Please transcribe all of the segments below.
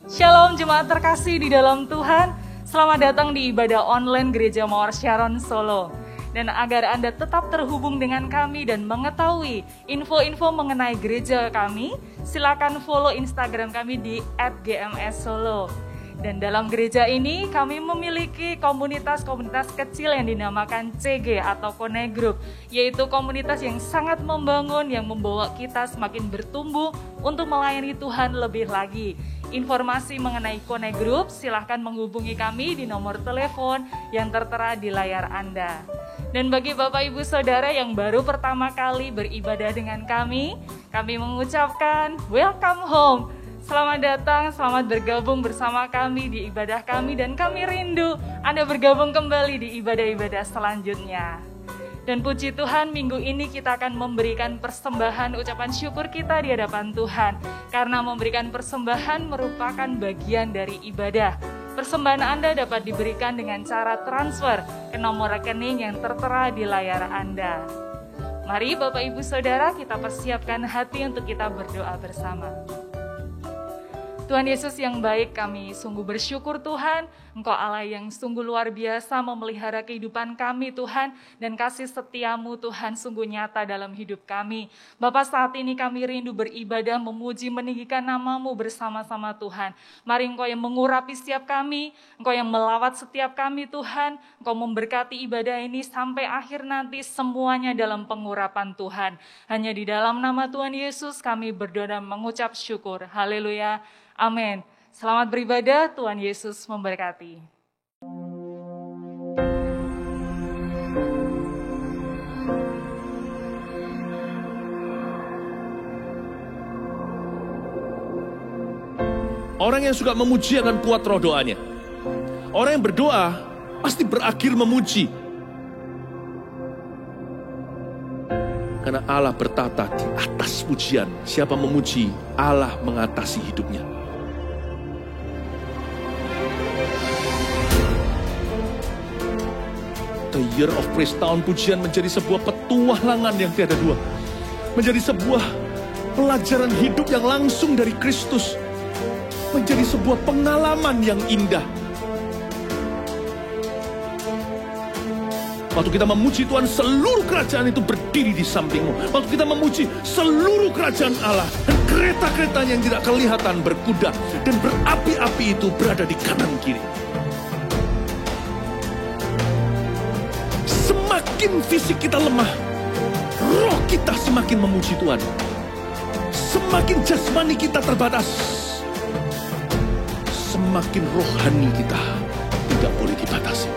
Shalom jemaat terkasih di dalam Tuhan. Selamat datang di ibadah online Gereja Mawar Sharon Solo. Dan agar Anda tetap terhubung dengan kami dan mengetahui info-info mengenai gereja kami, silakan follow Instagram kami di @gmssolo. Dan dalam gereja ini kami memiliki komunitas-komunitas kecil yang dinamakan CG atau Connect Group, yaitu komunitas yang sangat membangun, yang membawa kita semakin bertumbuh untuk melayani Tuhan lebih lagi. Informasi mengenai Connect Group silahkan menghubungi kami di nomor telepon yang tertera di layar Anda. Dan bagi Bapak Ibu Saudara yang baru pertama kali beribadah dengan kami mengucapkan welcome home. Selamat datang, selamat bergabung bersama kami di ibadah kami, dan kami rindu Anda bergabung kembali di ibadah-ibadah selanjutnya. Dan puji Tuhan, minggu ini kita akan memberikan persembahan ucapan syukur kita di hadapan Tuhan. Karena memberikan persembahan merupakan bagian dari ibadah. Persembahan Anda dapat diberikan dengan cara transfer ke nomor rekening yang tertera di layar Anda. Mari Bapak Ibu Saudara, kita persiapkan hati untuk kita berdoa bersama. Tuhan Yesus yang baik, kami sungguh bersyukur Tuhan, Engkau Allah yang sungguh luar biasa memelihara kehidupan kami Tuhan, dan kasih setiamu Tuhan sungguh nyata dalam hidup kami. Bapa, saat ini kami rindu beribadah, memuji, meninggikan nama-Mu bersama-sama Tuhan. Mari Engkau yang mengurapi setiap kami, Engkau yang melawat setiap kami Tuhan, Engkau memberkati ibadah ini sampai akhir nanti semuanya dalam pengurapan Tuhan. Hanya di dalam nama Tuhan Yesus kami berdoa dan mengucap syukur. Haleluya. Amin. Selamat beribadah, Tuhan Yesus memberkati. Orang yang suka memuji akan kuat roh doanya. Orang yang berdoa pasti berakhir memuji. Karena Allah bertata di atas pujian. Siapa memuji, Allah mengatasi hidupnya. The Year of Praise, tahun pujian menjadi sebuah petualangan yang tiada dua. Menjadi sebuah pelajaran hidup yang langsung dari Kristus. Menjadi sebuah pengalaman yang indah. Waktu kita memuji Tuhan, seluruh kerajaan itu berdiri di sampingmu. Waktu kita memuji, seluruh kerajaan Allah dan kereta-keretanya yang tidak kelihatan berkuda dan berapi-api itu berada di kanan kiri. Semakin fisik kita lemah, roh kita semakin memuji Tuhan. Semakin jasmani kita terbatas, semakin rohani kita tidak boleh dibatasi.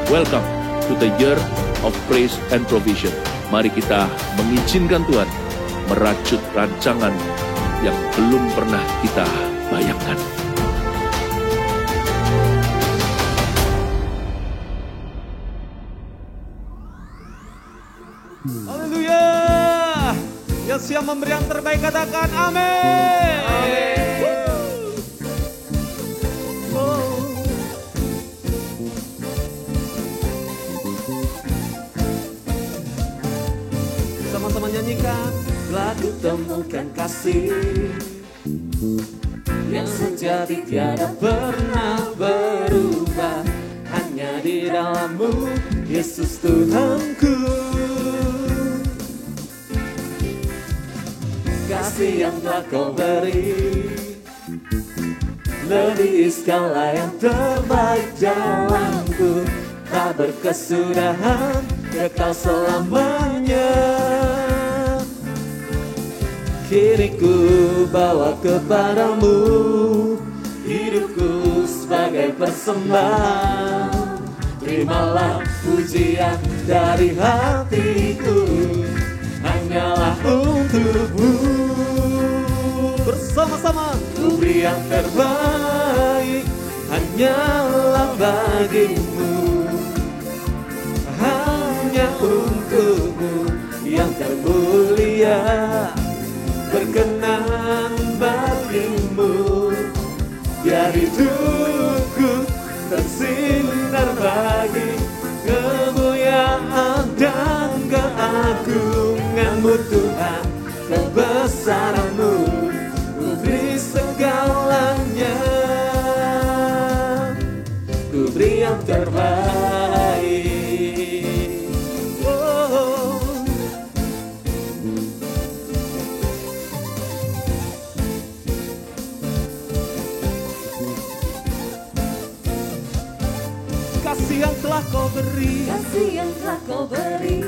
Welcome to the Year of Praise and Provision. Mari kita mengizinkan Tuhan merajut rancangan yang belum pernah kita bayangkan. Haleluya. Yang siap memberi yang terbaik katakan amin. Amin. Sama-sama nyanyikan. Telah kutemukan kasih yang sejati tiada pernah berubah, hanya di dalam-Mu Yesus Tuhanku. Kasih yang telah Kau beri lebih segala yang terbaik dalamku, tak berkesudahan, kekal selamanya. Diriku bawa kepadamu, hidupku sebagai persembahan. Terimalah pujian dari hatiku, hanyalah untuk-Mu. Bersama-sama ku beri yang terbaik, hanyalah bagi-Mu. Hanya untuk-Mu yang termulia, berkenan bagi-Mu. Biar hidupku tersinar bagi kemuliaan denganmu Tuhan, kebesaran-Mu, ku beri segalanya, ku beri yang terbaik. Kasih yang telah Kau beri, kasih yang telah Kau beri,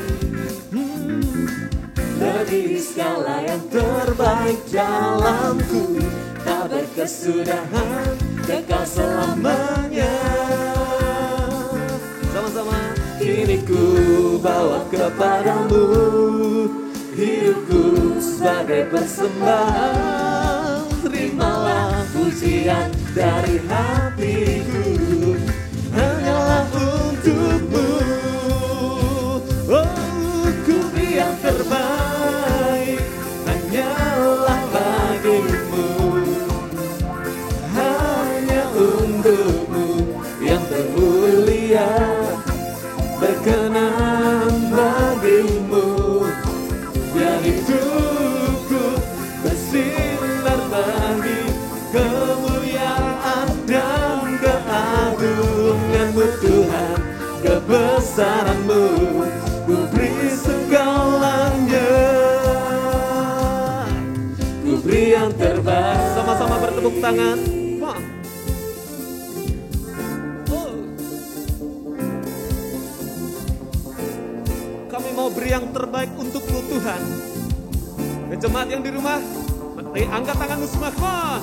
lebih segala yang terbaik dalamku, tak berkesudahan, kekal selamanya. Sama-sama. Kini ku bawa kepadamu hidupku sebagai persembahan, terimalah pujian dari hatiku, hanyalah untuk-Mu. Oh, ku beri yang terbaik, hanyalah bagi-Mu, hanya untuk-Mu yang termulia, berkenan bagi-Mu. Biar hidupku bersinar bagi kemuliaan dan keagungan-Mu Tuhan, kebesaran-Mu, ku beri segalanya, ku beri yang terbaik. Sama-sama bertepuk tangan. Kami mau beri yang terbaik untuk-Mu Tuhan. Jemaat yang di rumah, mari angkat tanganmu semua.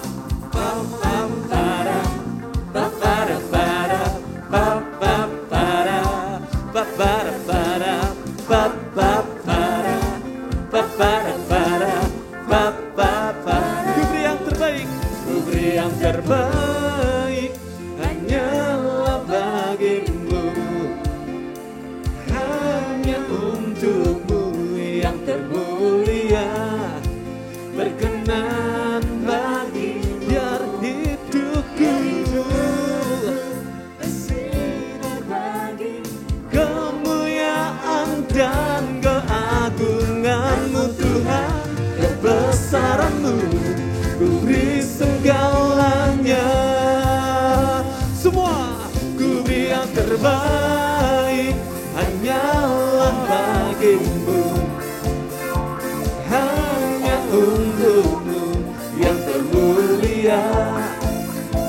Ku beri yang terbaik, ku beri yang terbaik, hanyalah bagi-Mu, hanya untuk-Mu yang termulia, berkenan bagi. Biar hidupku bersinar bagi kemuliaan dan keagungan-Mu Tuhan, kebesaran-Mu, ku beri segalanya. Semua ku beri yang terbaik, hanyalah bagi-Mu, hanya untuk-Mu yang termulia,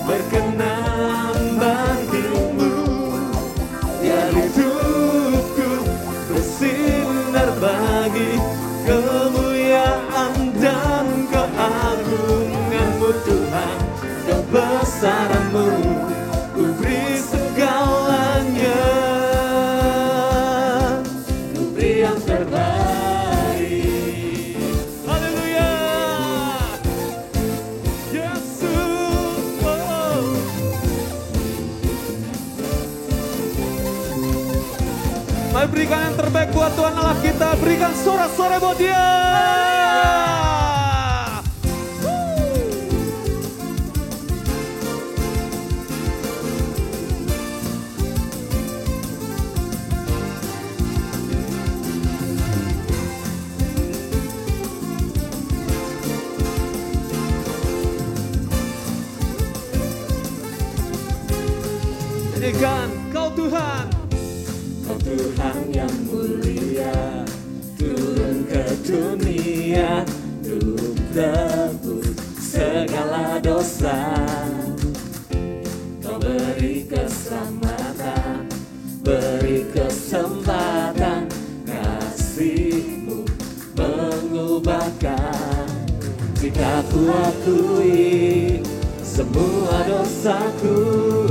berkenan bagi-Mu. Biar hidupku bersinar bagi kemuliaan dan keagungan-Mu Tuhan, kebesaran-Mu, ku beri segalanya, ku beri yang terbaik. Haleluya, Yesus. Mari berikan yang terbaik buat Tuhan Allah kita. Berikan sorak-sorai buat Dia. Nyanyikan, Kau Tuhan, Kau Tuhan yang mulia, turun ke dunia untuk tebus segala dosa. Kau beri keselamatan, beri kesempatan, kasih-Mu mengubahkan. Jika ku akui semua dosaku,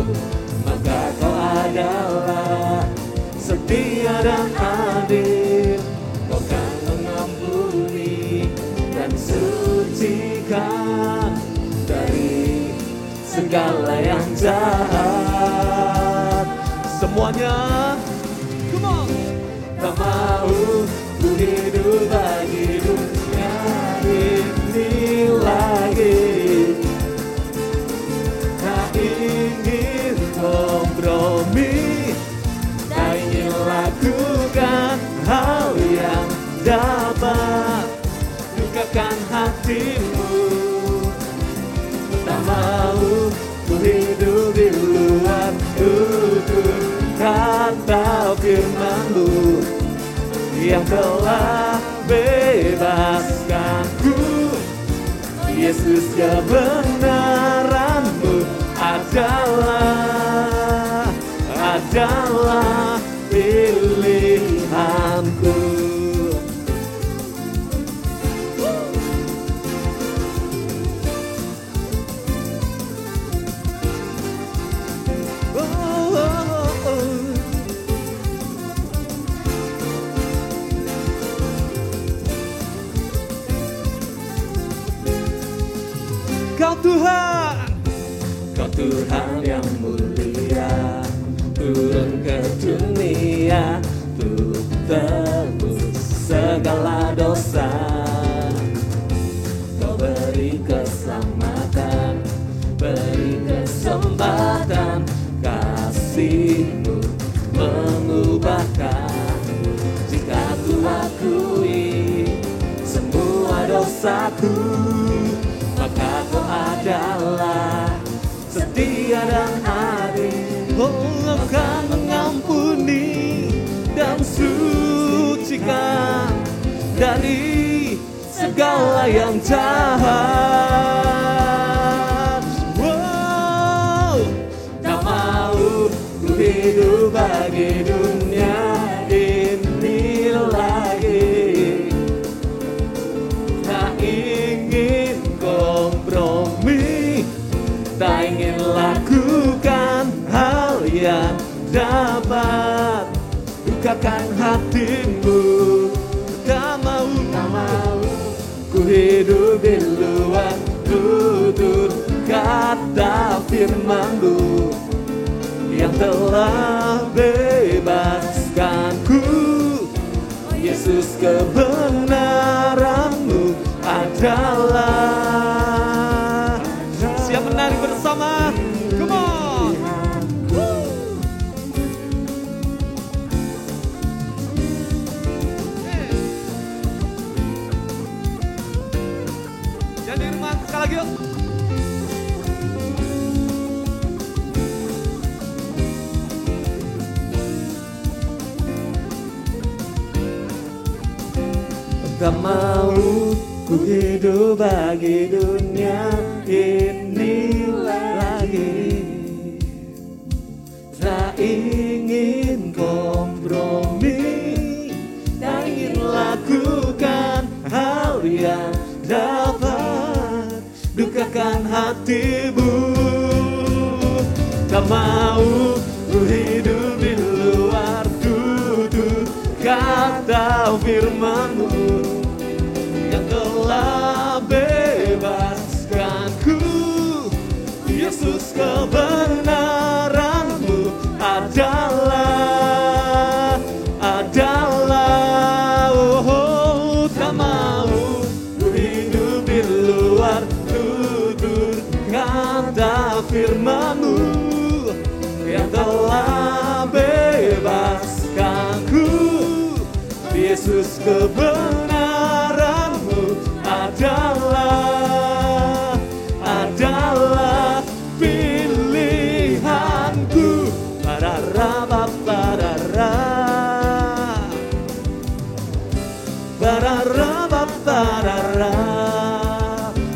maka Kau adalah setia dan adil. Kau kan mengampuni dan sucikan dari segala yang jahat. Semuanya, come on. Tak mau ku hidup bagi dunia ini lagi. Tak ingin kompromi, tak ingin lakukan hal yang dapat firman-Mu yang telah bebaskanku. Yesus, kebenaran-Mu adalah pilihanku. Kau Tuhan yang mulia, turun ke dunia untuk tebus segala dosa. Kau beri keselamatan, beri kesempatan, kasih-Mu mengubahkan. Jika ku akui semua dosaku, maka Kau adalah setia dan adil. Kau akan mengampuni dan sucikan dari segala yang jahat. Tak mau ku hidup bagi dunia ini lagi. Tak ingin kompromi, tak ingin lakukan hal yang dapat dukakan hatimu. Tak mau ku hidup di luar tutur kata firman-Mu yang telah bebaskanku. Yesus, kebenaran-Mu adalah. Siap menari bersama? Come on! Jangan di rumah, sekali lagi yuk. Tak mau ku hidup bagi dunia ini lagi. Tak ingin kompromi, tak ingin lakukan hal yang dapat dukakan hatimu. Tak mau ku hidup di luar tutur kata firman-Mu yang telah bebaskanku. Yesus, kebenaran-Mu adalah tak mau ku hidup di luar tutur kata firman-Mu yang telah bebaskanku. Yesus, kebenaran-Mu adalah pilihanku. Barara, barara, barara, barara.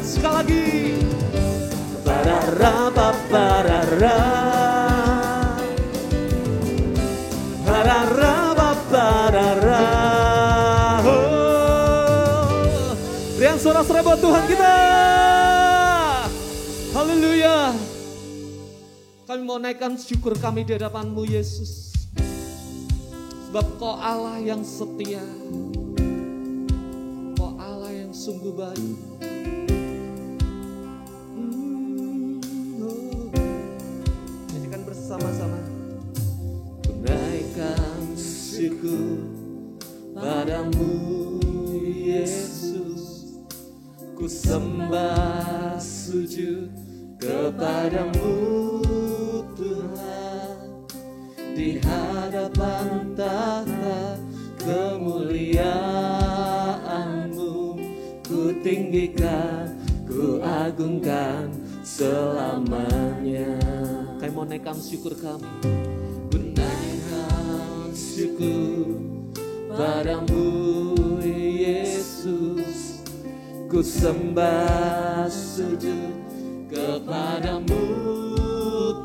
Sekali lagi. Barara, barara, barara, barara. Berikan sorak-sorai buat Tuhan kita. Haleluya. Kami mau naikkan syukur kami di hadapan-Mu, Yesus. Sebab Kau Allah yang setia, Kau Allah yang sungguh baik. Nyanyikan bersama-sama. Ku naikkan syukur padamu, Yesus. Ku sembah sujud kepadamu, Tuhan. Di hadapan tahta kemuliaan-Mu, ku tinggikan, ku agungkan selamanya. Kami mau naikkan syukur kami. Ku naikkan syukur syukur padamu Yesus, ku sembah sujud kepadamu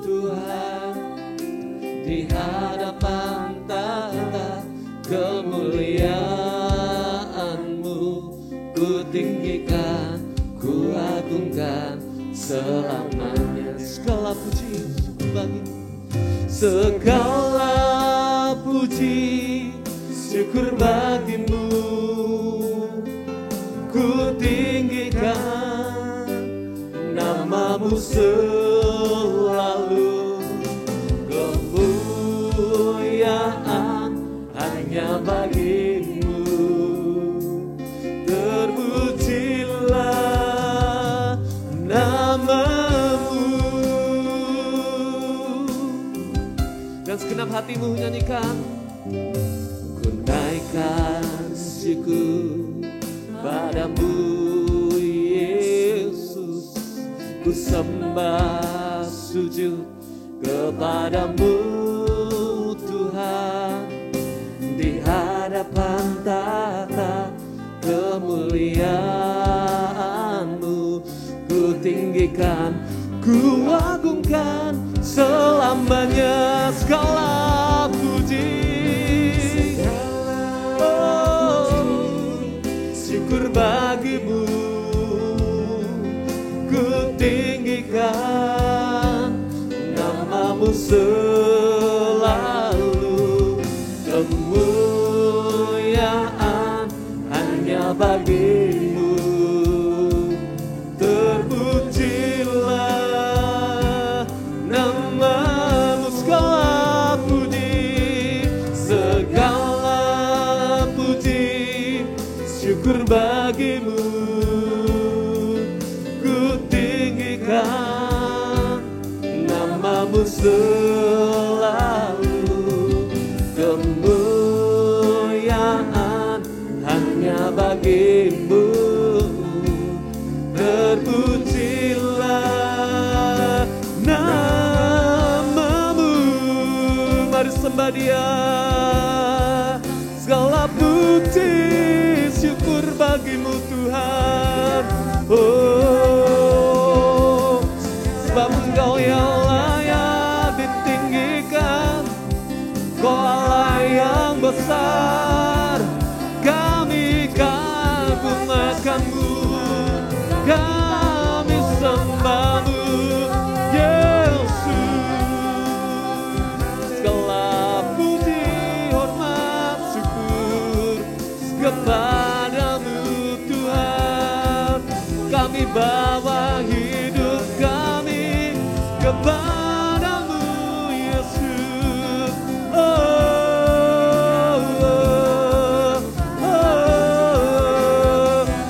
Tuhan, di hadapan tahta kemuliaan-Mu, ku tinggikan, ku agungkan selamanya. Segala puji bagimu, segala puji syukur bagimu, ku tinggikan namamu selalu. Kemuliaan hanya bagimu, terpujilah namamu. Dan segenap hatimu nyanyikan, ku naikkan syukur padamu Yesus, ku sembah sujud kepadamu Tuhan, di hadapan tahta kemuliaan-Mu, ku tinggikan, ku agungkan selamanya. Segala puji, oh, syukur bagimu, ku tinggikan namamu selalu. Kemuliaan hanya bagimu, terpujilah namamu. Segala puji, segala puji syukur bagimu, ku tinggikan namamu selalu. Kemuliaan hanya bagimu, terpujilah namamu. Mari sembah Dia. Segala puji syukur bagimu Tuhan, oh, sebab Engkau yang layak ditinggikan, Kau Allah yang besar. Kami kagum-Mu, kami sembah-Mu Yesus. Segala puji, hormat, syukur kepadamu Tuhan. Kami bawa hidup kami kepadamu Yesus.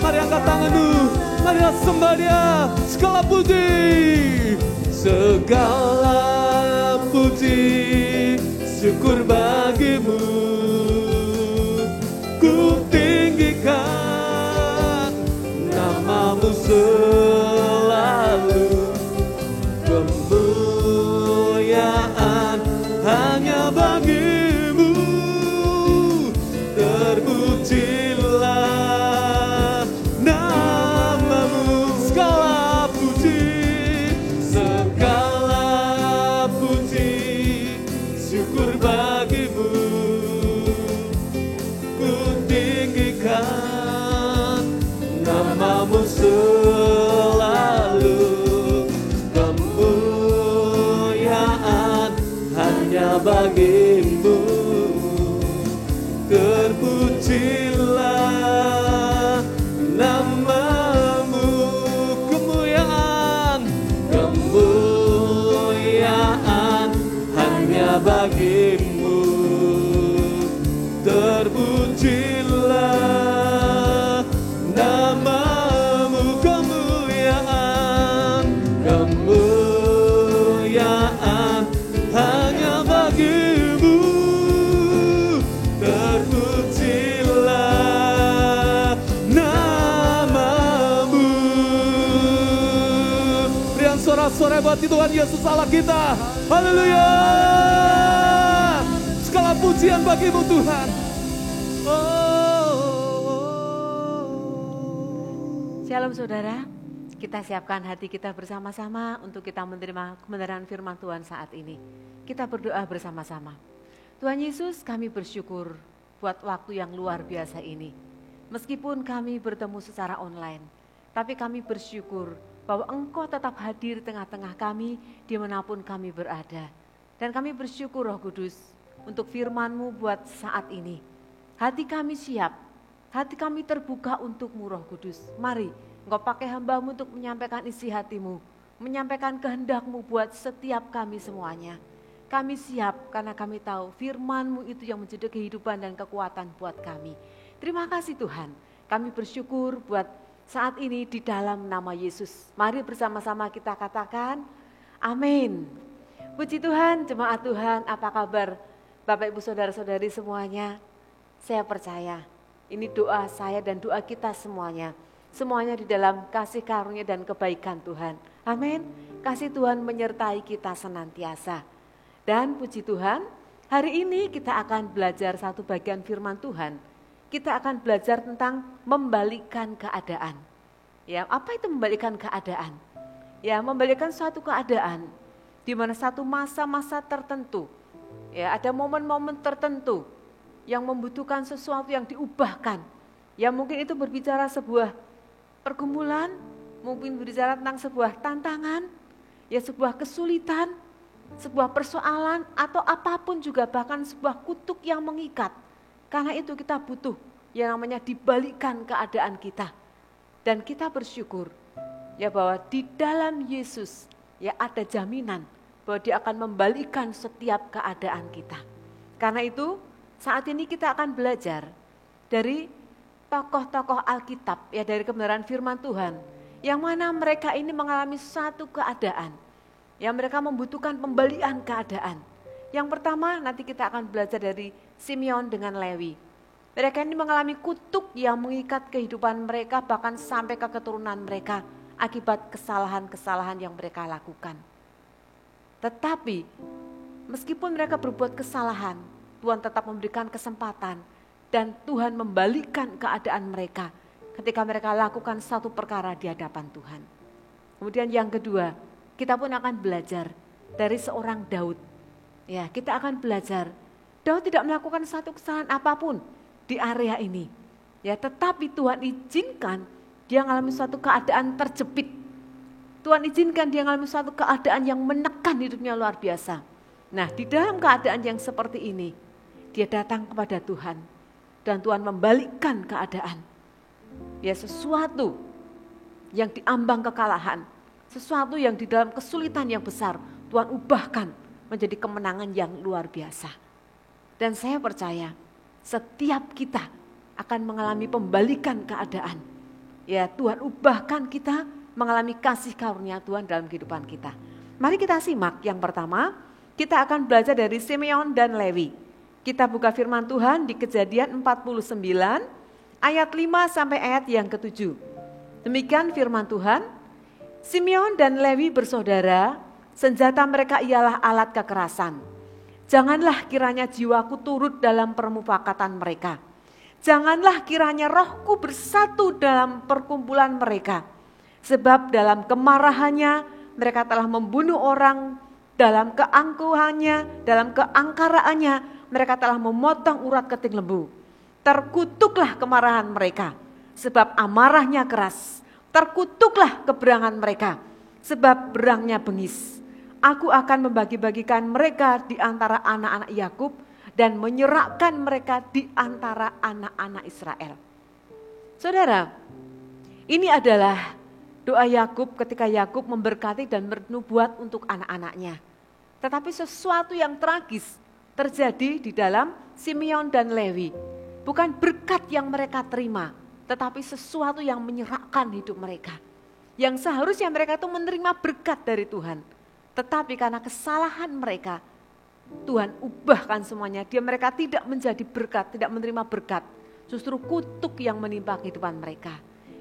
Mari angkat tanganmu, mari sembah Dia. Segala puji, segala puji syukur bagimu, ku tinggikan namamu selalu. Kemuliaan hanya bagimu, terpujilah namamu. Segala puji, segala puji syukur bagimu, ku tinggikan namamu selalu. Kemuliaan hanya bagimu, terpujilah namamu. Kemuliaan, kemuliaan hanya bagimu, terpujilah namamu. Kemuliaan, kemuliaan hanya bagimu, terpujilah namamu. Berikan sorak-sorai buat Tuhan Yesus Allah kita. Haleluya. Segala pujian bagimu Tuhan. Shalom saudara, kita siapkan hati kita bersama-sama untuk kita menerima kebenaran firman Tuhan saat ini. Kita berdoa bersama-sama. Tuhan Yesus, kami bersyukur buat waktu yang luar biasa ini. Meskipun kami bertemu secara online, tapi kami bersyukur bahwa Engkau tetap hadir tengah-tengah kami dimanapun kami berada. Dan kami bersyukur Roh Kudus untuk firman-Mu buat saat ini. Hati kami siap, hati kami terbuka untuk-Mu Roh Kudus. Mari Engkau pakai hamba-Mu untuk menyampaikan isi hati-Mu, menyampaikan kehendak-Mu buat setiap kami semuanya. Kami siap karena kami tahu firman-Mu itu yang menjadi kehidupan dan kekuatan buat kami. Terima kasih Tuhan, kami bersyukur buat saat ini di dalam nama Yesus. Mari bersama-sama kita katakan, amin. Puji Tuhan, jemaat Tuhan, apa kabar Bapak Ibu Saudara-saudari semuanya? Saya percaya, ini doa saya dan doa kita semuanya. Semuanya di dalam kasih karunia dan kebaikan Tuhan. Amin. Kasih Tuhan menyertai kita senantiasa. Dan puji Tuhan, hari ini kita akan belajar satu bagian firman Tuhan. Kita akan belajar tentang membalikkan keadaan. Ya, apa itu membalikkan keadaan? Ya, membalikkan suatu keadaan di mana satu masa-masa tertentu, ya ada momen-momen tertentu yang membutuhkan sesuatu yang diubahkan. Ya mungkin itu berbicara sebuah pergumulan, mungkin berbicara tentang sebuah tantangan, ya sebuah kesulitan, sebuah persoalan atau apapun juga, bahkan sebuah kutuk yang mengikat. Karena itu kita butuh yang namanya dibalikkan keadaan kita. Dan kita bersyukur ya bahwa di dalam Yesus ya ada jaminan bahwa Dia akan membalikkan setiap keadaan kita. Karena itu saat ini kita akan belajar dari tokoh-tokoh Alkitab ya, dari kebenaran firman Tuhan, yang mana mereka ini mengalami satu keadaan yang mereka membutuhkan pembalikan keadaan. Yang pertama nanti kita akan belajar dari Simeon dengan Lewi. Mereka ini mengalami kutuk yang mengikat kehidupan mereka bahkan sampai ke keturunan mereka akibat kesalahan-kesalahan yang mereka lakukan. Tetapi meskipun mereka berbuat kesalahan, Tuhan tetap memberikan kesempatan dan Tuhan membalikkan keadaan mereka ketika mereka lakukan satu perkara di hadapan Tuhan. Kemudian yang kedua, kita pun akan belajar dari seorang Daud. Ya, kita akan belajar Daud tidak melakukan satu kesalahan apapun di area ini. Ya, tetapi Tuhan izinkan dia mengalami suatu keadaan terjepit. Tuhan izinkan dia mengalami suatu keadaan yang menekan hidupnya luar biasa. Nah, di dalam keadaan yang seperti ini, dia datang kepada Tuhan dan Tuhan membalikkan keadaan. Ya, sesuatu yang diambang kekalahan, sesuatu yang di dalam kesulitan yang besar, Tuhan ubahkan menjadi kemenangan yang luar biasa. Dan saya percaya setiap kita akan mengalami pembalikan keadaan. Ya, Tuhan ubahkan kita mengalami kasih karunia Tuhan dalam kehidupan kita. Mari kita simak yang pertama, kita akan belajar dari Simeon dan Lewi. Kita buka firman Tuhan di Kejadian 49 ayat 5 sampai ayat yang ke-7. Demikian firman Tuhan. Simeon dan Lewi bersaudara, senjata mereka ialah alat kekerasan. Janganlah kiranya jiwaku turut dalam permufakatan mereka. Janganlah kiranya rohku bersatu dalam perkumpulan mereka. Sebab dalam kemarahannya mereka telah membunuh orang, dalam keangkuhannya, dalam keangkaraannya mereka telah memotong urat keting lembu. Terkutuklah kemarahan mereka, sebab amarahnya keras. Terkutuklah keberangan mereka, sebab berangnya bengis. Aku akan membagi-bagikan mereka di antara anak-anak Yakub dan menyerahkan mereka di antara anak-anak Israel. Saudara, ini adalah doa Yakub ketika Yakub memberkati dan bernubuat untuk anak-anaknya. Tetapi sesuatu yang tragis terjadi di dalam Simeon dan Lewi. Bukan berkat yang mereka terima, tetapi sesuatu yang menyerahkan hidup mereka. Yang seharusnya mereka itu menerima berkat dari Tuhan. Tetapi karena kesalahan mereka, Tuhan ubahkan semuanya. Mereka tidak menjadi berkat, tidak menerima berkat. Justru kutuk yang menimpa kehidupan mereka.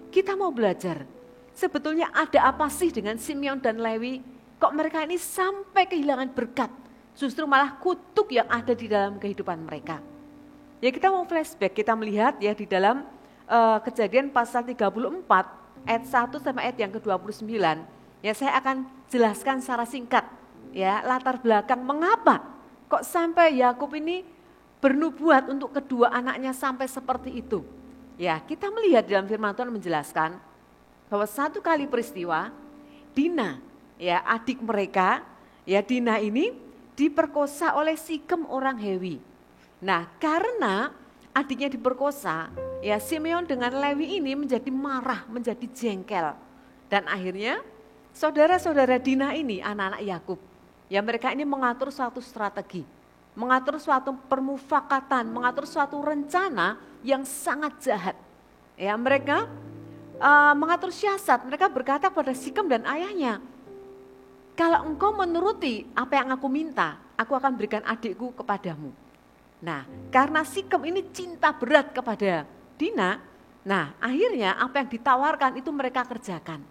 Kita mau belajar, sebetulnya ada apa sih dengan Simeon dan Lewi? Kok mereka ini sampai kehilangan berkat justru malah kutuk yang ada di dalam kehidupan mereka. Ya kita mau flashback, kita melihat ya di dalam Kejadian pasal 34 ayat 1 sampai ayat yang ke-29. Ya saya akan jelaskan secara singkat ya latar belakang mengapa kok sampai Yakub ini bernubuat untuk kedua anaknya sampai seperti itu. Ya kita melihat dalam firman Tuhan menjelaskan bahwa satu kali peristiwa Dina ya adik mereka ya Dina ini diperkosa oleh Sikem orang Hewi. Nah karena adiknya diperkosa, ya Simeon dengan Lewi ini menjadi marah, menjadi jengkel. Dan akhirnya saudara-saudara Dina ini, anak-anak Yakub, ya mereka ini mengatur suatu strategi, mengatur suatu permufakatan, mengatur suatu rencana yang sangat jahat. Ya mereka mengatur siasat, mereka berkata kepada Sikem dan ayahnya, kalau engkau menuruti apa yang aku minta, aku akan berikan adikku kepadamu. Nah, karena Sikem ini cinta berat kepada Dina, nah akhirnya apa yang ditawarkan itu mereka kerjakan.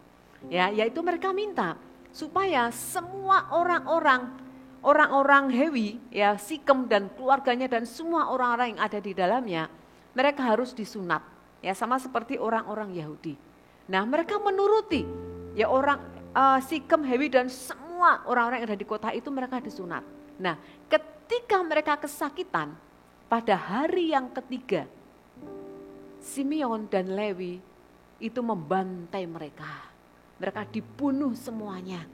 Ya, yaitu mereka minta supaya semua orang-orang Hewi, ya Sikem dan keluarganya dan semua orang-orang yang ada di dalamnya, mereka harus disunat. Ya, sama seperti orang-orang Yahudi. Nah, mereka menuruti ya Sikem, Hewi dan semua orang-orang yang ada di kota itu mereka disunat. Nah, ketika mereka kesakitan, pada hari yang ketiga, Simeon dan Lewi itu membantai mereka. Mereka dibunuh semuanya.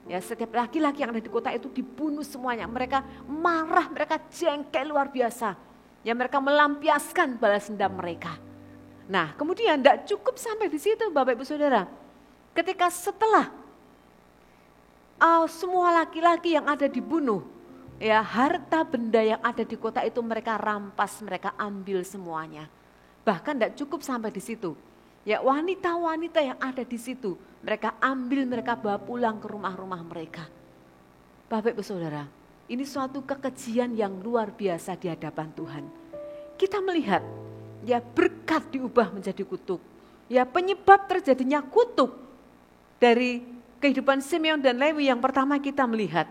Ya, setiap laki-laki yang ada di kota itu dibunuh semuanya. Mereka marah, mereka jengkel luar biasa. Ya, mereka melampiaskan balas dendam mereka. Nah, kemudian tidak cukup sampai di situ Bapak Ibu Saudara. Ketika setelah semua laki-laki yang ada dibunuh, ya harta benda yang ada di kota itu mereka rampas, mereka ambil semuanya. Bahkan tidak cukup sampai di situ. Ya wanita-wanita yang ada di situ, mereka ambil, mereka bawa pulang ke rumah-rumah mereka. Bapak Ibu Saudara, ini suatu kekejian yang luar biasa di hadapan Tuhan. Kita melihat, ya berkat diubah menjadi kutuk. Ya penyebab terjadinya kutuk dari kehidupan Simeon dan Lewi yang pertama kita melihat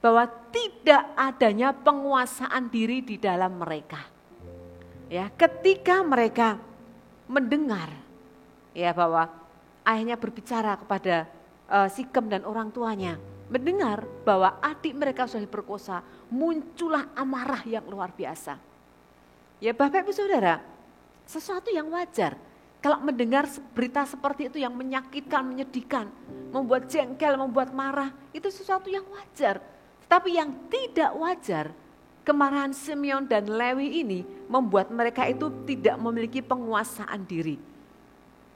bahwa tidak adanya penguasaan diri di dalam mereka. Ya, ketika mereka mendengar ya bahwa ayahnya berbicara kepada Sikem dan orang tuanya, mendengar bahwa adik mereka sudah diperkosa, muncullah amarah yang luar biasa. Ya Bapak Ibu Saudara, sesuatu yang wajar. Kalau mendengar berita seperti itu yang menyakitkan, menyedihkan, membuat jengkel, membuat marah, itu sesuatu yang wajar. Tapi yang tidak wajar, kemarahan Simeon dan Lewi ini membuat mereka itu tidak memiliki penguasaan diri.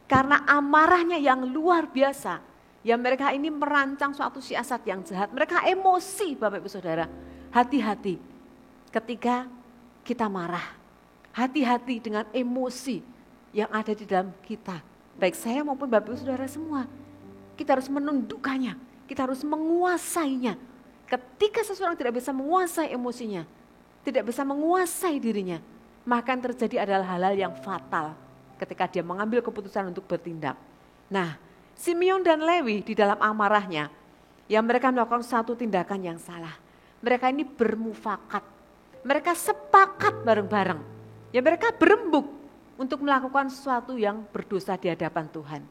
Karena amarahnya yang luar biasa, ya mereka ini merancang suatu siasat yang jahat. Mereka emosi Bapak Ibu Saudara. Hati-hati ketika kita marah. Hati-hati dengan emosi yang ada di dalam kita. Baik saya maupun Bapak Ibu Saudara semua. Kita harus menundukkannya, kita harus menguasainya. Ketika seseorang tidak bisa menguasai emosinya, tidak bisa menguasai dirinya, maka yang terjadi adalah hal-hal yang fatal ketika dia mengambil keputusan untuk bertindak. Nah, Simeon dan Lewi di dalam amarahnya, yang mereka melakukan satu tindakan yang salah. Mereka ini bermufakat, mereka sepakat bareng-bareng. Ya mereka berembuk untuk melakukan sesuatu yang berdosa di hadapan Tuhan.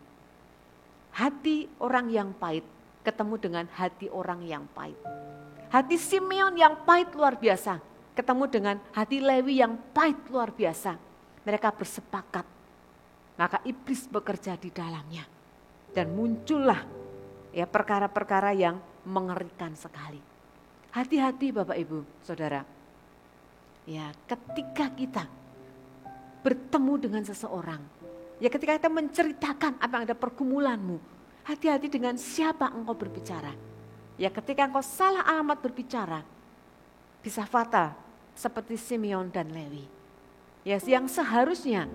Hati orang yang pahit ketemu dengan hati orang yang pahit. Hati Simeon yang pahit luar biasa ketemu dengan hati Lewi yang pahit luar biasa. Mereka bersepakat. Maka iblis bekerja di dalamnya. Dan muncullah ya perkara-perkara yang mengerikan sekali. Hati-hati Bapak Ibu Saudara. Ya ketika kita bertemu dengan seseorang, ya ketika kita menceritakan apa yang ada pergumulanmu, hati-hati dengan siapa engkau berbicara. Ya ketika engkau salah alamat berbicara, bisa fatal seperti Simeon dan Lewi. Ya yang seharusnya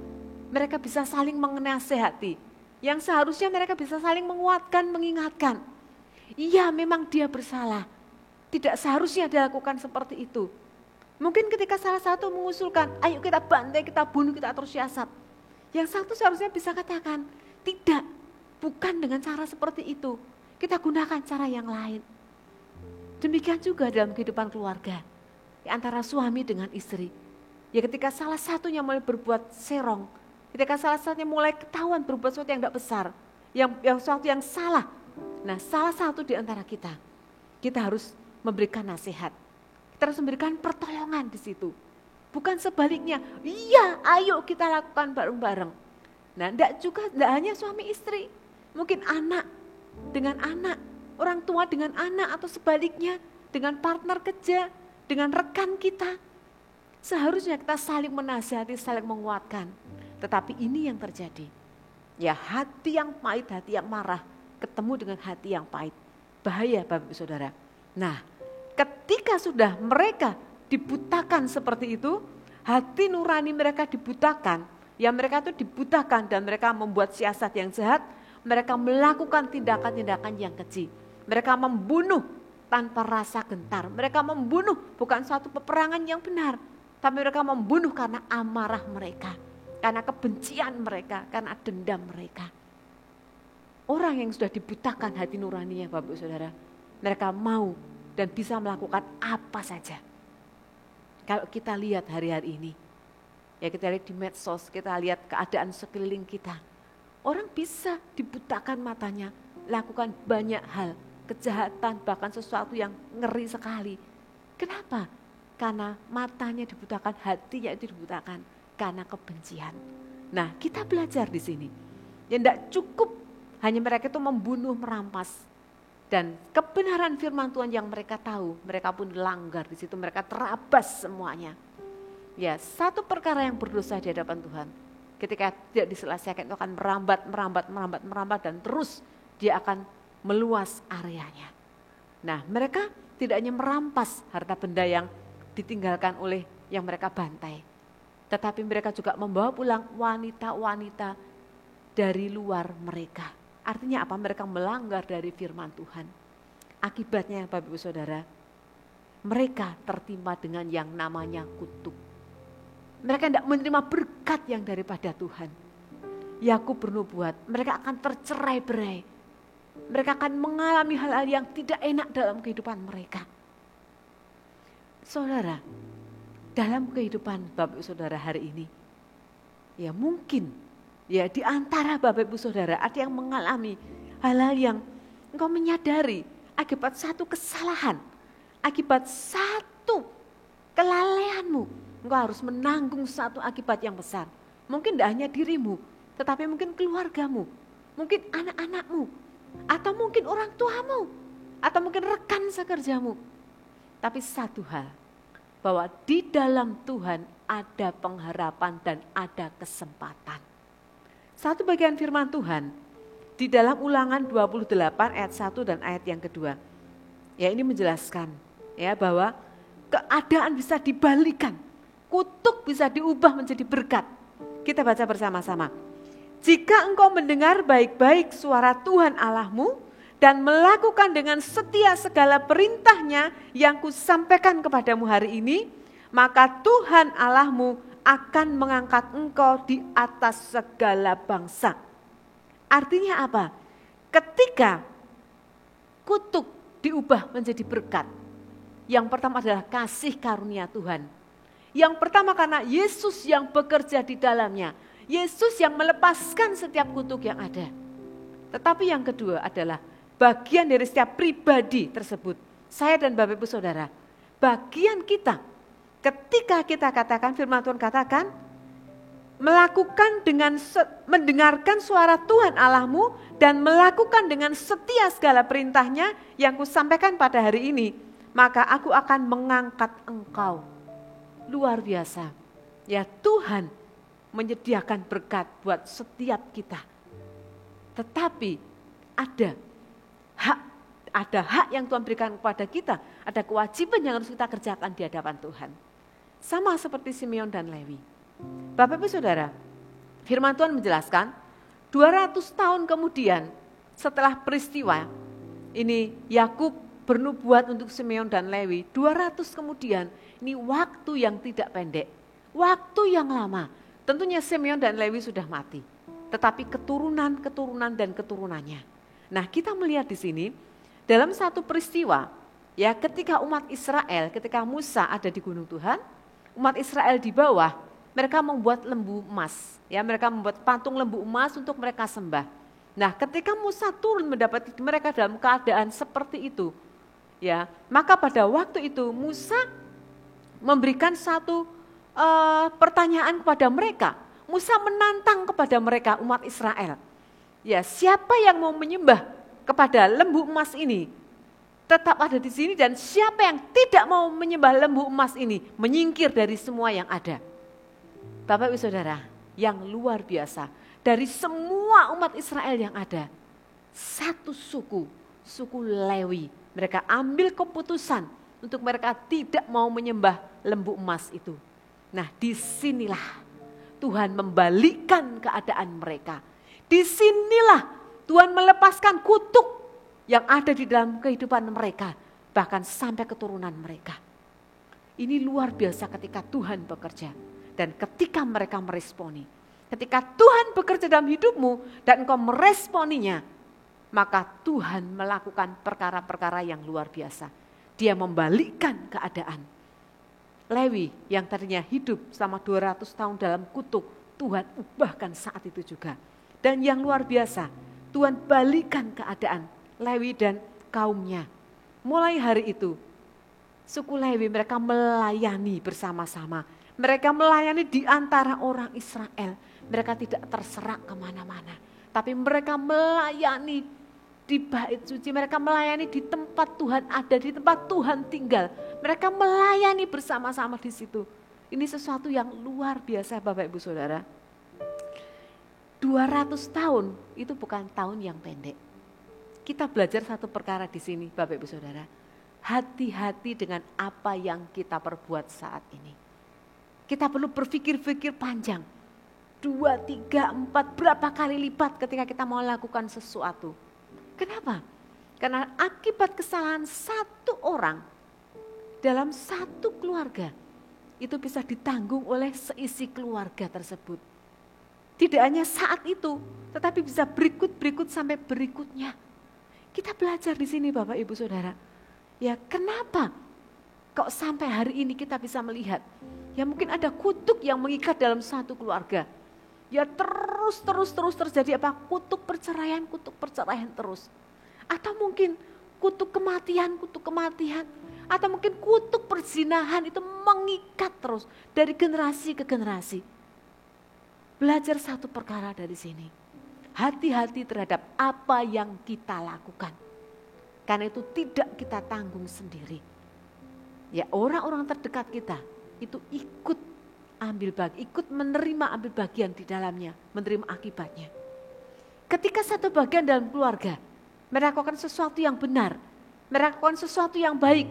mereka bisa saling menasehati, yang seharusnya mereka bisa saling menguatkan, mengingatkan. Iya memang dia bersalah, tidak seharusnya dilakukan seperti itu. Mungkin ketika salah satu mengusulkan, ayo kita bantai, kita bunuh, kita atur siasat. Yang satu seharusnya bisa katakan, tidak, bukan dengan cara seperti itu. Kita gunakan cara yang lain. Demikian juga dalam kehidupan keluarga, antara suami dengan istri. Ya ketika salah satunya mulai berbuat serong, ketika salah satunya mulai ketahuan berbuat sesuatu yang tidak besar, yang sesuatu yang salah. Nah salah satu di antara kita harus memberikan nasihat. Kita harus memberikan pertolongan di situ. Bukan sebaliknya, iya ayo kita lakukan bareng-bareng. Nah tidak hanya suami istri, mungkin anak dengan anak, orang tua dengan anak atau sebaliknya dengan partner kerja, dengan rekan kita. Seharusnya kita saling menasihati, saling menguatkan. Tetapi ini yang terjadi. Ya hati yang pahit, hati yang marah ketemu dengan hati yang pahit. Bahaya Bapak Ibu Saudara. Nah ketika sudah mereka dibutakan seperti itu, hati nurani mereka dibutakan, ya mereka itu dibutakan dan mereka membuat siasat yang jahat, mereka melakukan tindakan-tindakan yang keji. Mereka membunuh tanpa rasa gentar, mereka membunuh bukan suatu peperangan yang benar, tapi mereka membunuh karena amarah mereka, karena kebencian mereka, karena dendam mereka. Orang yang sudah dibutakan hati nuraninya Bapak Saudara, mereka mau dan bisa melakukan apa saja. Kalau kita lihat hari-hari ini, ya kita lihat di medsos, kita lihat keadaan sekeliling kita. Orang bisa dibutakan matanya, lakukan banyak hal, kejahatan, bahkan sesuatu yang ngeri sekali. Kenapa? Karena matanya dibutakan, hatinya itu dibutakan, karena kebencian. Nah kita belajar di sini, ya tidak cukup hanya mereka itu membunuh, merampas. Dan kebenaran firman Tuhan yang mereka tahu, mereka pun langgar di situ, mereka terabas semuanya. Ya, satu perkara yang berdosa di hadapan Tuhan, ketika tidak diselesaikan itu akan merambat dan terus dia akan meluas areanya. Nah, mereka tidak hanya merampas harta benda yang ditinggalkan oleh yang mereka bantai, tetapi mereka juga membawa pulang wanita-wanita dari luar mereka. Artinya apa? Mereka melanggar dari firman Tuhan. Akibatnya Bapak Ibu Saudara, mereka tertimpa dengan yang namanya kutuk. Mereka tidak menerima berkat yang daripada Tuhan. Yakub bernubuat, mereka akan tercerai-berai. Mereka akan mengalami hal-hal yang tidak enak dalam kehidupan mereka. Saudara, dalam kehidupan Bapak Ibu Saudara hari ini, ya mungkin ya di antara Bapak Ibu Saudara ada yang mengalami hal-hal yang engkau menyadari akibat satu kesalahan, akibat satu kelalaianmu, engkau harus menanggung satu akibat yang besar. Mungkin tidak hanya dirimu, tetapi mungkin keluargamu, mungkin anak-anakmu, atau mungkin orang tuamu, atau mungkin rekan sekerjamu. Tapi satu hal, bahwa di dalam Tuhan ada pengharapan dan ada kesempatan. Satu bagian firman Tuhan di dalam Ulangan 28 ayat 1 dan ayat yang kedua. Ya ini menjelaskan ya bahwa keadaan bisa dibalikan, kutuk bisa diubah menjadi berkat. Kita baca bersama-sama. Jika engkau mendengar baik-baik suara Tuhan Allahmu dan melakukan dengan setia segala perintahnya yang kusampaikan kepadamu hari ini, maka Tuhan Allahmu akan mengangkat engkau di atas segala bangsa. Artinya apa? Ketika kutuk diubah menjadi berkat, yang pertama adalah kasih karunia Tuhan. Yang pertama karena Yesus yang bekerja di dalamnya. Yesus yang melepaskan setiap kutuk yang ada. Tetapi yang kedua adalah bagian dari setiap pribadi tersebut. Saya dan Bapak Ibu Saudara, bagian kita ketika kita katakan, firman Tuhan katakan, melakukan dengan mendengarkan suara Tuhan Allahmu dan melakukan dengan setia segala perintahnya yang kusampaikan pada hari ini, maka aku akan mengangkat engkau. Luar biasa. Ya Tuhan menyediakan berkat buat setiap kita. Tetapi ada hak yang Tuhan berikan kepada kita, ada kewajiban yang harus kita kerjakan di hadapan Tuhan. Sama seperti Simeon dan Lewi. Bapak Ibu Saudara, firman Tuhan menjelaskan 200 tahun kemudian setelah peristiwa ini Yakub bernubuat untuk Simeon dan Lewi. 200 kemudian, ini waktu yang tidak pendek, waktu yang lama. Tentunya Simeon dan Lewi sudah mati, tetapi keturunan dan keturunannya. Nah kita melihat di sini dalam satu peristiwa Ya, ketika umat Israel, ketika Musa ada di gunung Tuhan, umat Israel di bawah, mereka membuat lembu emas. Ya, mereka membuat patung lembu emas untuk mereka sembah. Nah, ketika Musa turun mendapati mereka dalam keadaan seperti itu, ya, maka pada waktu itu Musa memberikan satu pertanyaan kepada mereka. Musa menantang kepada mereka umat Israel. Ya, siapa yang mau menyembah kepada lembu emas ini? Tetap ada di sini, dan siapa yang tidak mau menyembah lembu emas ini menyingkir dari semua yang ada. Bapak Ibu Saudara, yang luar biasa, dari semua umat Israel yang ada, satu suku, suku Lewi, mereka ambil keputusan untuk mereka tidak mau menyembah lembu emas itu. Nah, disinilah Tuhan membalikkan keadaan mereka. Disinilah Tuhan melepaskan kutuk yang ada di dalam kehidupan mereka, bahkan sampai keturunan mereka. Ini luar biasa ketika Tuhan bekerja, dan ketika mereka meresponi. Ketika Tuhan bekerja dalam hidupmu dan engkau meresponinya, maka Tuhan melakukan perkara-perkara yang luar biasa. Dia membalikkan keadaan. Lewi yang tadinya hidup selama 200 tahun dalam kutuk, Tuhan ubahkan saat itu juga. Dan yang luar biasa, Tuhan balikan keadaan Lewi dan kaumnya. Mulai hari itu, suku Lewi mereka melayani bersama-sama. Mereka melayani di antara orang Israel. Mereka tidak terserak kemana-mana. Tapi mereka melayani di bait suci. Mereka melayani di tempat Tuhan ada, di tempat Tuhan tinggal. Mereka melayani bersama-sama di situ. Ini sesuatu yang luar biasa Bapak Ibu Saudara. 200 tahun itu bukan tahun yang pendek. Kita belajar satu perkara di sini Bapak Ibu Saudara. Hati-hati dengan apa yang kita perbuat saat ini. Kita perlu berpikir-pikir panjang. 2, 3, 4, berapa kali lipat ketika kita mau lakukan sesuatu. Kenapa? Karena akibat kesalahan satu orang dalam satu keluarga, itu bisa ditanggung oleh seisi keluarga tersebut. Tidak hanya saat itu, tetapi bisa berikut sampai berikutnya. Kita belajar di sini Bapak Ibu Saudara. Ya, kenapa kok sampai hari ini kita bisa melihat, ya mungkin ada kutuk yang mengikat dalam satu keluarga. Ya terus terjadi apa? Kutuk perceraian terus. Atau mungkin kutuk kematian. Atau mungkin kutuk perzinahan itu mengikat terus dari generasi ke generasi. Belajar satu perkara dari sini. Hati-hati terhadap apa yang kita lakukan. Karena itu tidak kita tanggung sendiri. Ya, orang-orang terdekat kita itu ikut ambil bagian di dalamnya, menerima akibatnya. Ketika satu bagian dalam keluarga melakukan sesuatu yang benar, melakukan sesuatu yang baik,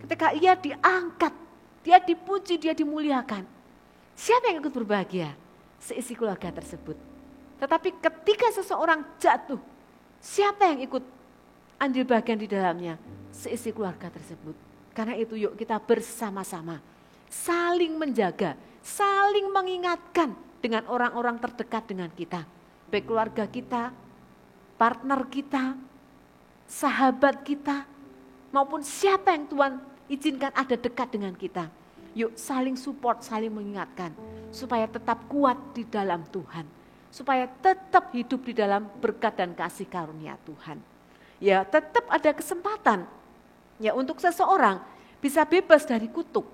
ketika ia diangkat, dia dipuji, dia dimuliakan, siapa yang ikut berbahagia? Seisi keluarga tersebut. Tetapi ketika seseorang jatuh, siapa yang ikut ambil bagian di dalamnya? Seisi keluarga tersebut. Karena itu yuk kita bersama-sama saling menjaga, saling mengingatkan dengan orang-orang terdekat dengan kita. Baik keluarga kita, partner kita, sahabat kita, maupun siapa yang Tuhan izinkan ada dekat dengan kita. Yuk saling support, saling mengingatkan supaya tetap kuat di dalam Tuhan. Supaya tetap hidup di dalam berkat dan kasih karunia Tuhan. Ya tetap ada kesempatan ya untuk seseorang bisa bebas dari kutuk.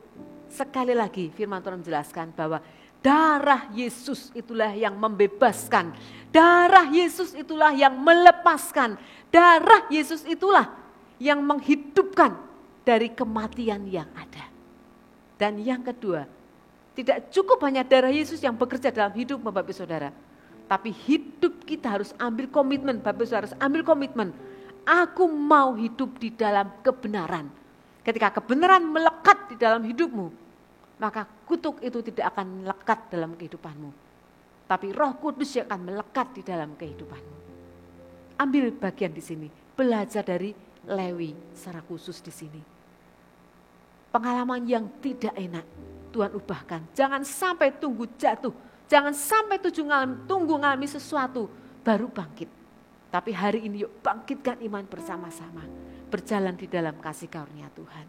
Sekali lagi firman Tuhan menjelaskan bahwa darah Yesus itulah yang membebaskan. Darah Yesus itulah yang melepaskan. Darah Yesus itulah yang menghidupkan dari kematian yang ada. Dan yang kedua, tidak cukup hanya darah Yesus yang bekerja dalam hidup Bapak Ibu Saudara. Tapi hidup kita harus ambil komitmen, Bapak Ibu Saudara harus ambil komitmen. Aku mau hidup di dalam kebenaran. Ketika kebenaran melekat di dalam hidupmu, maka kutuk itu tidak akan melekat dalam kehidupanmu. Tapi Roh Kudus yang akan melekat di dalam kehidupanmu. Ambil bagian di sini, belajar dari Lewi secara khusus di sini. Pengalaman yang tidak enak Tuhan ubahkan. Jangan sampai tunggu jatuh. Jangan sampai tunggu ngalami sesuatu baru bangkit. Tapi hari ini yuk bangkitkan iman bersama-sama. berjalan di dalam kasih karunia Tuhan.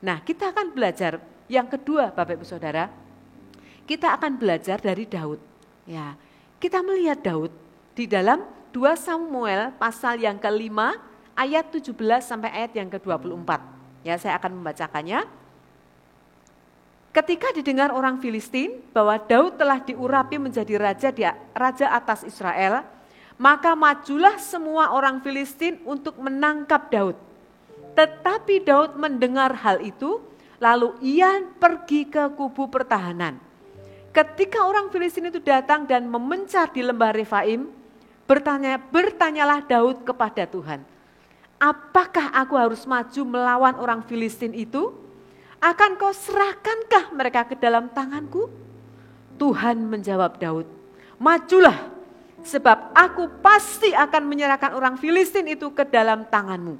Nah, kita akan belajar yang kedua, Bapak Ibu Saudara, kita akan belajar dari Daud. Ya, kita melihat Daud di dalam 2 Samuel pasal yang ke-5 ayat 17 sampai ayat yang ke-24. Ya, saya akan membacakannya. Ketika didengar orang Filistin bahwa Daud telah diurapi menjadi raja atas Israel, maka majulah semua orang Filistin untuk menangkap Daud. Tetapi Daud mendengar hal itu, lalu ia pergi ke kubu pertahanan. Ketika orang Filistin itu datang dan memencar di lembah Refaim, bertanyalah Daud kepada Tuhan, apakah aku harus maju melawan orang Filistin itu? Akan kau serahkankah mereka ke dalam tanganku? Tuhan menjawab Daud, majulah, sebab aku pasti akan menyerahkan orang Filistin itu ke dalam tanganmu.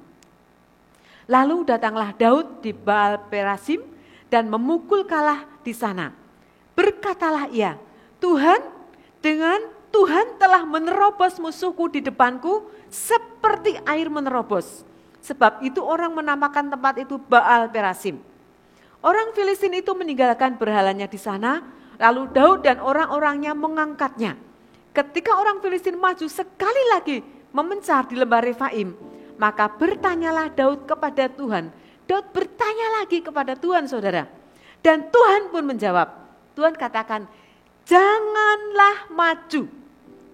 Lalu datanglah Daud di Baal Perasim dan memukul kalah di sana. Berkatalah ia, Tuhan telah menerobos musuhku di depanku seperti air menerobos. Sebab itu orang menamakan tempat itu Baal Perasim. Orang Filistin itu meninggalkan berhalanya di sana, lalu Daud dan orang-orangnya mengangkatnya. Ketika orang Filistin maju sekali lagi memencar di lembah Refaim, maka bertanyalah Daud kepada Tuhan. Daud bertanya lagi kepada Tuhan, saudara. Dan Tuhan pun menjawab. Tuhan katakan, janganlah maju,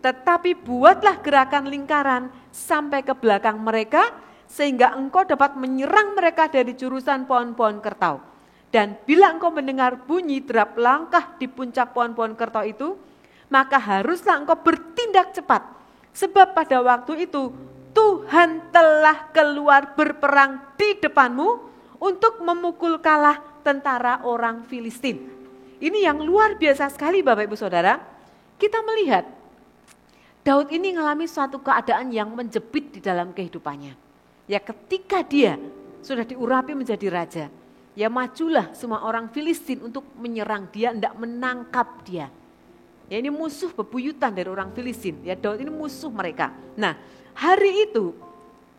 tetapi buatlah gerakan lingkaran sampai ke belakang mereka, sehingga engkau dapat menyerang mereka dari jurusan pohon-pohon kertau. Dan bila engkau mendengar bunyi derap langkah di puncak pohon-pohon kertau itu, maka haruslah engkau bertindak cepat. Sebab pada waktu itu Tuhan telah keluar berperang di depanmu untuk memukul kalah tentara orang Filistin. Ini yang luar biasa sekali Bapak Ibu Saudara. Kita melihat Daud ini mengalami suatu keadaan yang menjepit di dalam kehidupannya. Ya, ketika dia sudah diurapi menjadi raja, ya majulah semua orang Filistin untuk menyerang dia, hendak menangkap dia. Ya, ini musuh bebuyutan dari orang Filistin. Ya, Daud ini musuh mereka. Nah, hari itu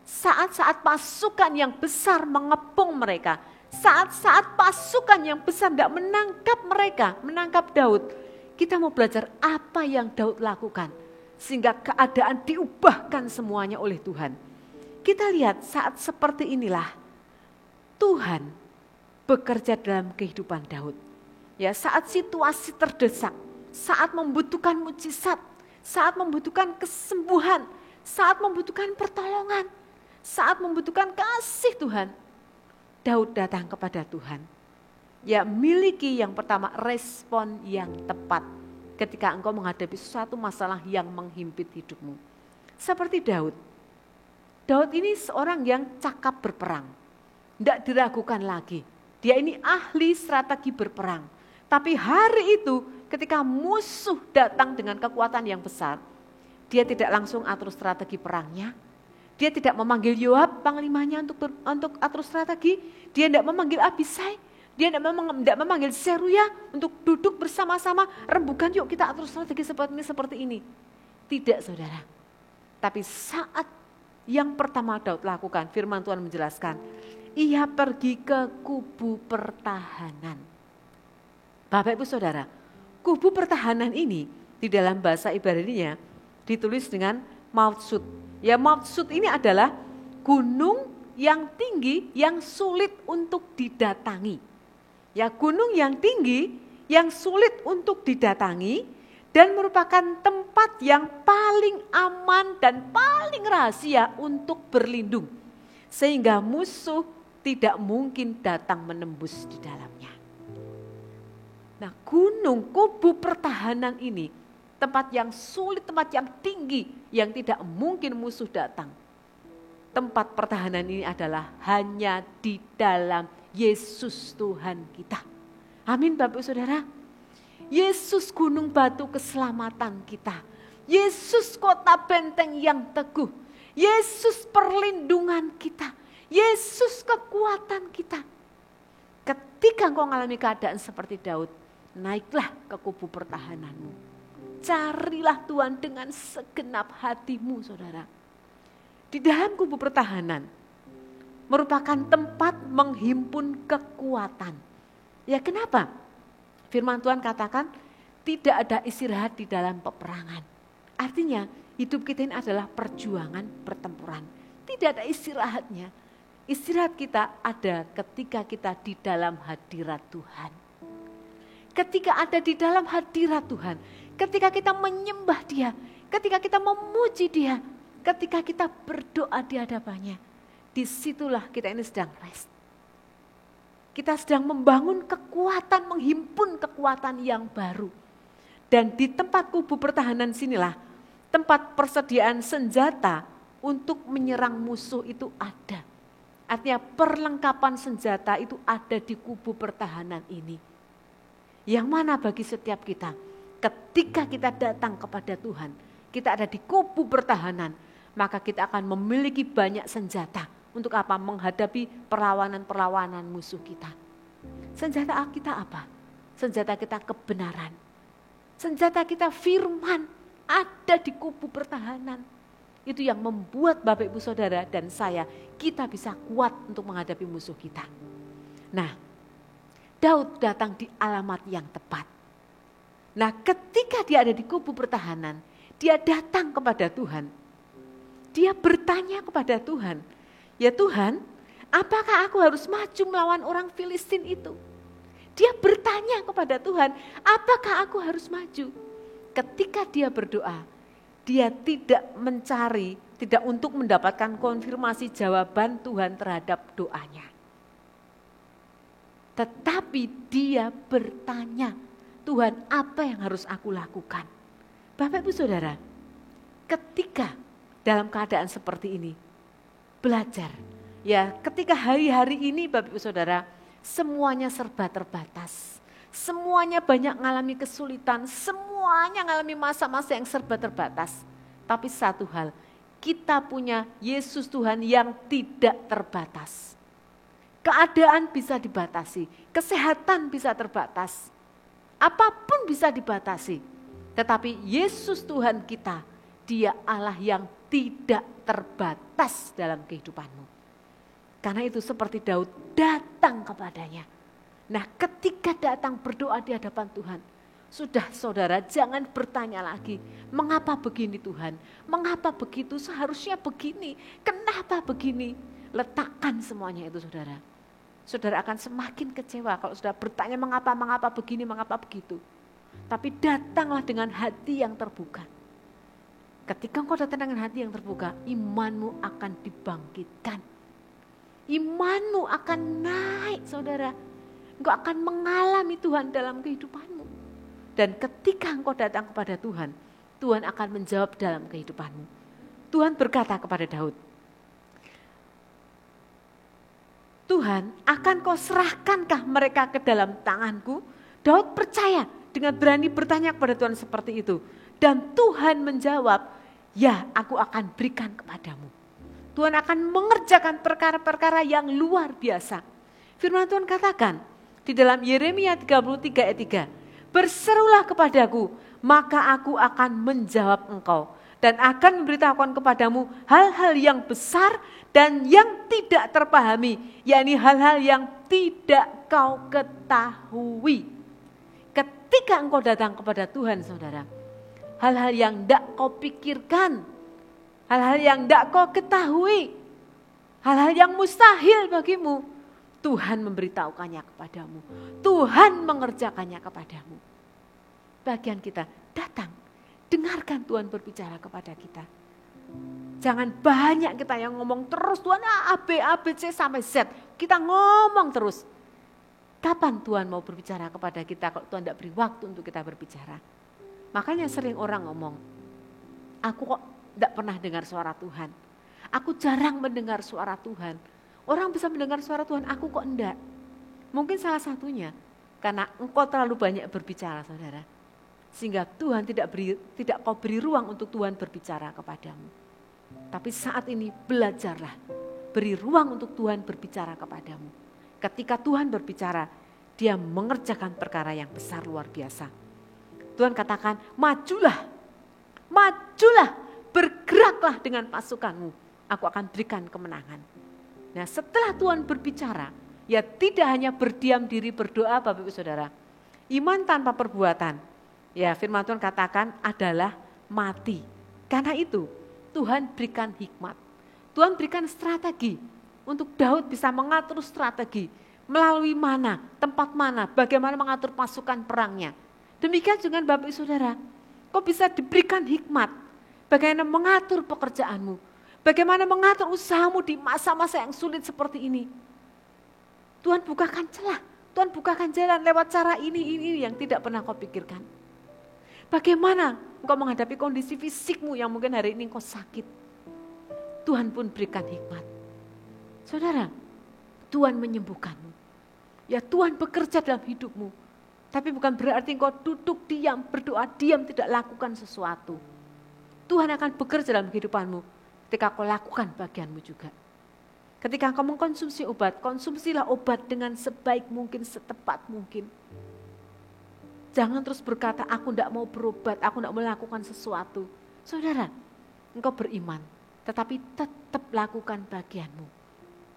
saat-saat pasukan yang besar mengepung mereka, saat-saat pasukan yang besar hendak menangkap mereka, menangkap Daud. Kita mau belajar apa yang Daud lakukan sehingga keadaan diubahkan semuanya oleh Tuhan. Kita lihat saat seperti inilah Tuhan bekerja dalam kehidupan Daud. Ya, saat situasi terdesak, saat membutuhkan mujizat, saat membutuhkan kesembuhan, saat membutuhkan pertolongan, saat membutuhkan kasih Tuhan, Daud datang kepada Tuhan. Ya, miliki yang pertama respon yang tepat ketika engkau menghadapi suatu masalah yang menghimpit hidupmu. Seperti Daud. Daud ini seorang yang cakap berperang, tidak diragukan lagi. Dia ini ahli strategi berperang. Tapi hari itu ketika musuh datang dengan kekuatan yang besar, dia tidak langsung atur strategi perangnya. Dia tidak memanggil Yoab panglimanya untuk atur strategi. Dia tidak memanggil Abisai. Dia tidak memanggil Seruya untuk duduk bersama-sama. Rembukan yuk kita atur strategi seperti ini. Tidak saudara. Tapi saat yang pertama Daud lakukan, firman Tuhan menjelaskan, ia pergi ke kubu pertahanan. Bapak Ibu Saudara, kubu pertahanan ini di dalam bahasa Ibrani-nya ditulis dengan Mautsut. Ya, Mautsut ini adalah gunung yang tinggi yang sulit untuk didatangi. Ya, gunung yang tinggi yang sulit untuk didatangi dan merupakan tempat yang paling aman dan paling rahasia untuk berlindung. Sehingga musuh tidak mungkin datang menembus di dalamnya. Nah, gunung kubu pertahanan ini, tempat yang sulit, tempat yang tinggi, yang tidak mungkin musuh datang. Tempat pertahanan ini adalah hanya di dalam Yesus Tuhan kita. Amin Bapak Saudara. Yesus gunung batu keselamatan kita. Yesus kota benteng yang teguh. Yesus perlindungan kita. Yesus kekuatan kita. Ketika engkau mengalami keadaan seperti Daud, naiklah ke kubu pertahananmu. Carilah Tuhan dengan segenap hatimu, saudara. Di dalam kubu pertahanan, merupakan tempat menghimpun kekuatan. Ya kenapa? Firman Tuhan katakan tidak ada istirahat di dalam peperangan. Artinya hidup kita ini adalah perjuangan, pertempuran. Tidak ada istirahatnya. Istirahat kita ada ketika kita di dalam hadirat Tuhan. Ketika ada di dalam hadirat Tuhan, ketika kita menyembah Dia, ketika kita memuji Dia, ketika kita berdoa di hadapannya, disitulah kita ini sedang rest. Kita sedang membangun kekuatan, menghimpun kekuatan yang baru. Dan di tempat kubu pertahanan sinilah, tempat persediaan senjata untuk menyerang musuh itu ada. Artinya perlengkapan senjata itu ada di kubu pertahanan ini. Yang mana bagi setiap kita, ketika kita datang kepada Tuhan, kita ada di kubu pertahanan, maka kita akan memiliki banyak senjata. Untuk apa? Menghadapi perlawanan-perlawanan musuh kita. Senjata kita apa? Senjata kita kebenaran. Senjata kita firman ada di kubu pertahanan. Itu yang membuat Bapak Ibu Saudara dan saya, kita bisa kuat untuk menghadapi musuh kita. Nah, Daud datang di alamat yang tepat. Nah, ketika dia ada di kubu pertahanan, dia datang kepada Tuhan. Dia bertanya kepada Tuhan, ya Tuhan, apakah aku harus maju melawan orang Filistin itu? Dia bertanya kepada Tuhan, apakah aku harus maju? Ketika dia berdoa, dia tidak mencari, tidak untuk mendapatkan konfirmasi jawaban Tuhan terhadap doanya. Tetapi dia bertanya, Tuhan, apa yang harus aku lakukan? Bapak Ibu Saudara, ketika dalam keadaan seperti ini, belajar. Ya, ketika hari-hari ini Bapak Ibu Saudara, semuanya serba terbatas. Semuanya banyak mengalami kesulitan, semuanya mengalami masa-masa yang serba terbatas. Tapi satu hal, kita punya Yesus Tuhan yang tidak terbatas. Keadaan bisa dibatasi, kesehatan bisa terbatas, apapun bisa dibatasi. Tetapi Yesus Tuhan kita, Dia Allah yang tidak terbatas dalam kehidupanmu. Karena itu seperti Daud datang kepadanya. Nah, ketika datang berdoa di hadapan Tuhan, sudah saudara jangan bertanya lagi, mengapa begini Tuhan? Mengapa begitu? Seharusnya begini. Kenapa begini? Letakkan semuanya itu saudara. Saudara akan semakin kecewa kalau sudah bertanya mengapa begini, mengapa begitu. Tapi datanglah dengan hati yang terbuka. Ketika engkau datang dengan hati yang terbuka, imanmu akan dibangkitkan. Imanmu akan naik saudara. Engkau akan mengalami Tuhan dalam kehidupanmu. Dan ketika engkau datang kepada Tuhan, Tuhan akan menjawab dalam kehidupanmu. Tuhan berkata kepada Daud, Tuhan, akan kau serahkankah mereka ke dalam tanganku? Daud percaya dengan berani bertanya kepada Tuhan seperti itu. Dan Tuhan menjawab, ya aku akan berikan kepadamu. Tuhan akan mengerjakan perkara-perkara yang luar biasa. Firman Tuhan katakan di dalam Yeremia 33 ayat 3, berserulah kepadaku, maka aku akan menjawab engkau. Dan akan memberitahukan kepadamu hal-hal yang besar dan yang tidak terpahami. Yakni hal-hal yang tidak kau ketahui. Ketika engkau datang kepada Tuhan saudara, hal-hal yang tidak kau pikirkan, hal-hal yang tidak kau ketahui, hal-hal yang mustahil bagimu, Tuhan memberitahukannya kepadamu. Tuhan mengerjakannya kepadamu. Bagian kita datang, dengarkan Tuhan berbicara kepada kita. Jangan banyak kita yang ngomong terus, Tuhan A, B, C sampai Z. Kita ngomong terus. Kapan Tuhan mau berbicara kepada kita kalau Tuhan tidak beri waktu untuk kita berbicara? Makanya sering orang ngomong, aku kok tidak pernah dengar suara Tuhan. Aku jarang mendengar suara Tuhan. Orang bisa mendengar suara Tuhan, aku kok enggak. Mungkin salah satunya karena engkau terlalu banyak berbicara saudara. Sehingga Tuhan tidak kau beri ruang untuk Tuhan berbicara kepadamu. Tapi saat ini belajarlah, beri ruang untuk Tuhan berbicara kepadamu. Ketika Tuhan berbicara, Dia mengerjakan perkara yang besar luar biasa. Tuhan katakan, majulah, majulah, bergeraklah dengan pasukanmu. Aku akan berikan kemenangan. Nah setelah Tuhan berbicara, ya tidak hanya berdiam diri berdoa Bapak Ibu Saudara. Iman tanpa perbuatan, ya firman Tuhan katakan adalah mati. Karena itu Tuhan berikan hikmat. Tuhan berikan strategi untuk Daud bisa mengatur strategi. Melalui mana, tempat mana, bagaimana mengatur pasukan perangnya. Demikian juga Bapak Ibu Saudara, kau bisa diberikan hikmat. Bagaimana mengatur pekerjaanmu. Bagaimana mengatur usahamu di masa-masa yang sulit seperti ini. Tuhan bukakan celah, Tuhan bukakan jalan lewat cara ini yang tidak pernah kau pikirkan. Bagaimana engkau menghadapi kondisi fisikmu yang mungkin hari ini engkau sakit. Tuhan pun berikan hikmat. Saudara, Tuhan menyembuhkanmu. Ya Tuhan bekerja dalam hidupmu. Tapi bukan berarti engkau duduk diam, berdoa diam, tidak lakukan sesuatu. Tuhan akan bekerja dalam kehidupanmu ketika kau lakukan bagianmu juga. Ketika kau mengkonsumsi obat, konsumsilah obat dengan sebaik mungkin, setepat mungkin. Jangan terus berkata, aku tidak mau berobat, aku tidak mau melakukan sesuatu. Saudara, engkau beriman, tetapi tetap lakukan bagianmu.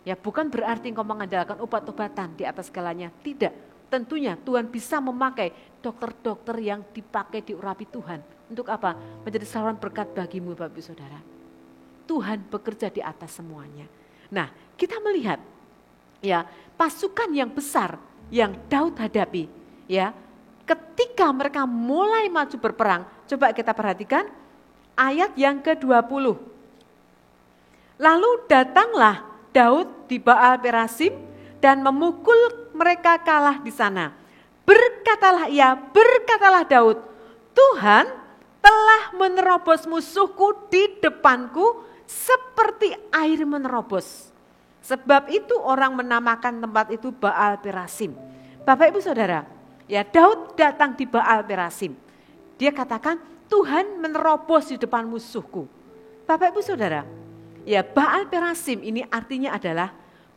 Ya bukan berarti engkau mengandalkan obat-obatan di atas segalanya, tidak. Tentunya Tuhan bisa memakai dokter-dokter yang dipakai diurapi Tuhan. Untuk apa? Menjadi saluran berkat bagimu Bapak Ibu Saudara. Tuhan bekerja di atas semuanya. Nah kita melihat ya pasukan yang besar yang Daud hadapi. Ya, ketika mereka mulai maju berperang, coba kita perhatikan ayat yang ke-20. Lalu datanglah Daud di Baal Perasim dan memukul mereka kalah di sana. Berkatalah Daud, Tuhan telah menerobos musuhku di depanku seperti air menerobos. Sebab itu orang menamakan tempat itu Baal Perasim. Bapak Ibu Saudara, ya Daud datang di Baal Perasim. Dia katakan Tuhan menerobos di depan musuhku. Bapak Ibu Saudara, ya Baal Perasim ini artinya adalah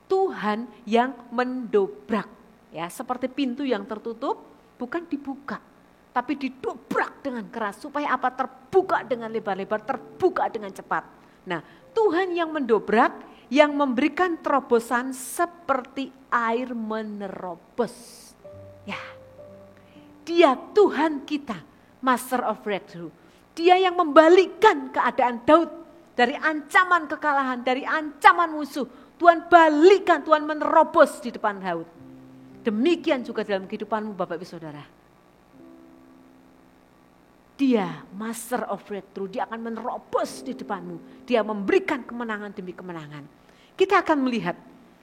Tuhan yang mendobrak. Ya, seperti pintu yang tertutup bukan dibuka, tapi didobrak dengan keras supaya apa? Terbuka dengan lebar-lebar, terbuka dengan cepat. Nah, Tuhan yang mendobrak, yang memberikan terobosan seperti air menerobos. Ya, Dia Tuhan kita, Master of Breakthrough. Dia yang membalikkan keadaan Daud dari ancaman kekalahan, dari ancaman musuh. Tuhan balikan, Tuhan menerobos di depan Daud. Demikian juga dalam kehidupanmu Bapak Ibu Saudara. Dia Master of Breakthrough, dia akan menerobos di depanmu. Dia memberikan kemenangan demi kemenangan. Kita akan melihat,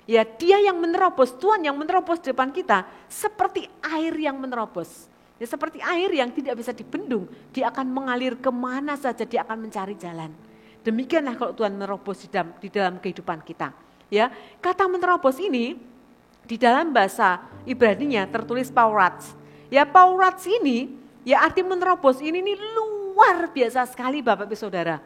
ya dia yang menerobos, Tuhan yang menerobos di depan kita seperti air yang menerobos. Ya seperti air yang tidak bisa dibendung, dia akan mengalir kemana saja, dia akan mencari jalan. Demikianlah kalau Tuhan menerobos di dalam kehidupan kita. Ya, kata menerobos ini di dalam bahasa Ibrani-nya tertulis paurats. Ya paurats ini, ya arti menerobos ini luar biasa sekali Bapak Ibu Saudara.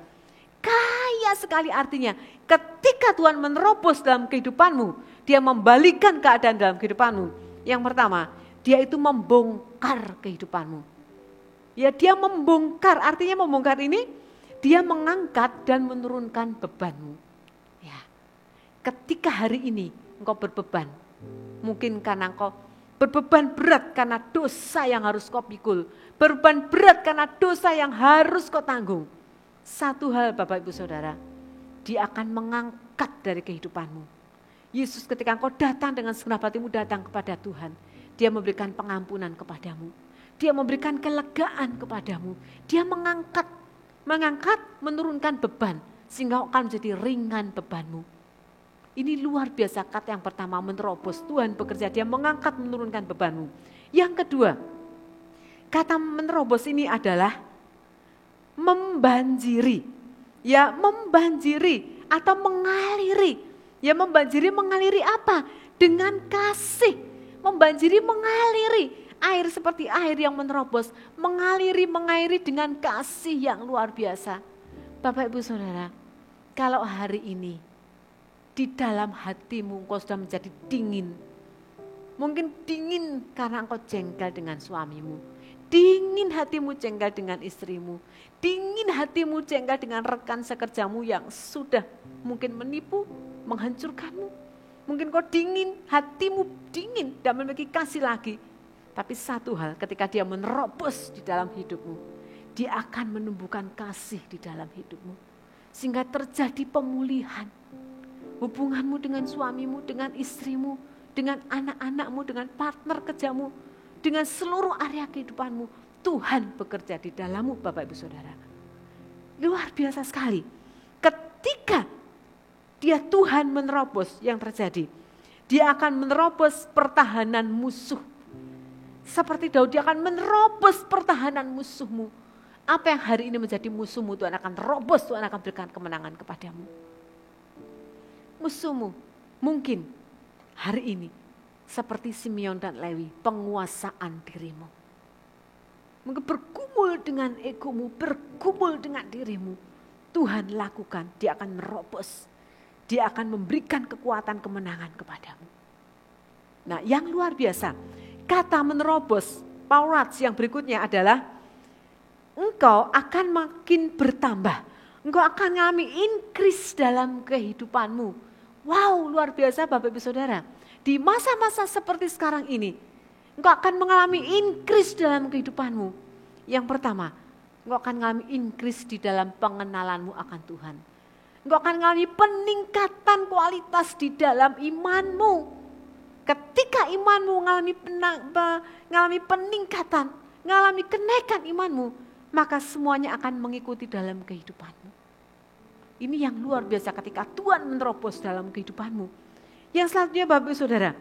Kaya sekali artinya. Ketika Tuhan menerobos dalam kehidupanmu, dia membalikkan keadaan dalam kehidupanmu. Yang pertama, dia itu membongkar kehidupanmu. Ya dia membongkar, artinya membongkar ini, dia mengangkat dan menurunkan bebanmu. Ya, ketika hari ini engkau berbeban, mungkin karena engkau berbeban berat karena dosa yang harus kau pikul. Berbeban berat karena dosa yang harus kau tanggung. Satu hal Bapak Ibu Saudara, dia akan mengangkat dari kehidupanmu. Yesus ketika engkau datang dengan segenap hatimu datang kepada Tuhan, dia memberikan pengampunan kepadamu. Dia memberikan kelegaan kepadamu. Dia mengangkat, menurunkan beban sehingga akan menjadi ringan bebanmu. Ini luar biasa kata yang pertama menerobos. Tuhan bekerja, dia mengangkat menurunkan bebanmu. Yang kedua, kata menerobos ini adalah membanjiri. Ya membanjiri atau mengaliri. Ya membanjiri mengaliri apa? Dengan kasih. Membanjiri mengaliri. Air seperti air yang menerobos. Mengairi dengan kasih yang luar biasa. Bapak Ibu Saudara, kalau hari ini di dalam hatimu engkau sudah menjadi dingin. Mungkin dingin karena engkau jengkel dengan suamimu. Dingin hatimu jengkel dengan istrimu. Dingin hatimu jengkel dengan rekan sekerjamu yang sudah mungkin menipu, menghancurkanmu. Mungkin kau dingin, hatimu dingin, tidak memiliki kasih lagi. Tapi satu hal, ketika dia menerobos di dalam hidupmu, dia akan menumbuhkan kasih di dalam hidupmu. Sehingga terjadi pemulihan. Hubunganmu dengan suamimu, dengan istrimu, dengan anak-anakmu, dengan partner kerjamu, dengan seluruh area kehidupanmu, Tuhan bekerja di dalammu, Bapak Ibu Saudara. Luar biasa sekali. Ketika dia Tuhan menerobos, yang terjadi, dia akan menerobos pertahanan musuh. Seperti Daud, dia akan menerobos pertahanan musuhmu. Apa yang hari ini menjadi musuhmu, Tuhan akan terobos, Tuhan akan berikan kemenangan kepadamu. Musuhmu mungkin hari ini seperti Simeon dan Lewi, penguasaan dirimu. Mungkin bergumul dengan egomu, bergumul dengan dirimu. Tuhan lakukan, dia akan merobos. Dia akan memberikan kekuatan kemenangan kepadamu. Nah, yang luar biasa, kata menerobos, Paulus yang berikutnya adalah engkau akan makin bertambah. Engkau akan mengalami increase dalam kehidupanmu. Wow, luar biasa Bapak Ibu Saudara. Di masa-masa seperti sekarang ini, engkau akan mengalami increase dalam kehidupanmu. Yang pertama, engkau akan mengalami increase di dalam pengenalanmu akan Tuhan. Engkau akan mengalami peningkatan kualitas di dalam imanmu. Ketika imanmu mengalami peningkatan, mengalami kenaikan imanmu, maka semuanya akan mengikuti dalam kehidupanmu. Ini yang luar biasa ketika Tuhan menerobos dalam kehidupanmu. Yang selanjutnya Bapak Ibu Saudara,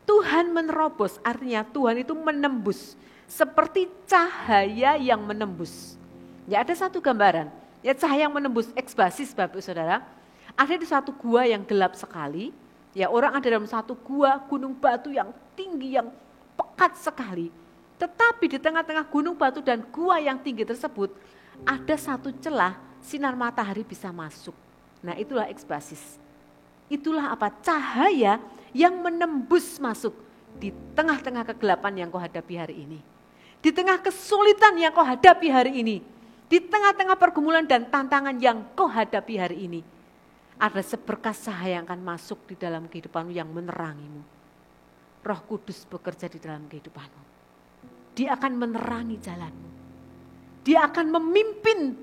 Tuhan menerobos artinya Tuhan itu menembus seperti cahaya yang menembus. Ya, ada satu gambaran, ya cahaya yang menembus eksbasis Bapak Ibu Saudara. Ada di satu gua yang gelap sekali, ya orang ada dalam satu gua gunung batu yang tinggi, yang pekat sekali. Tetapi di tengah-tengah gunung batu dan gua yang tinggi tersebut ada satu celah sinar matahari bisa masuk. Nah, itulah eksbasis. Itulah apa? Cahaya yang menembus masuk di tengah-tengah kegelapan yang kau hadapi hari ini. Di tengah kesulitan yang kau hadapi hari ini. Di tengah-tengah pergumulan dan tantangan yang kau hadapi hari ini. Ada seberkas cahaya yang akan masuk di dalam kehidupanmu yang menerangimu. Roh Kudus bekerja di dalam kehidupanmu. Dia akan menerangi jalanmu. Dia akan memimpin.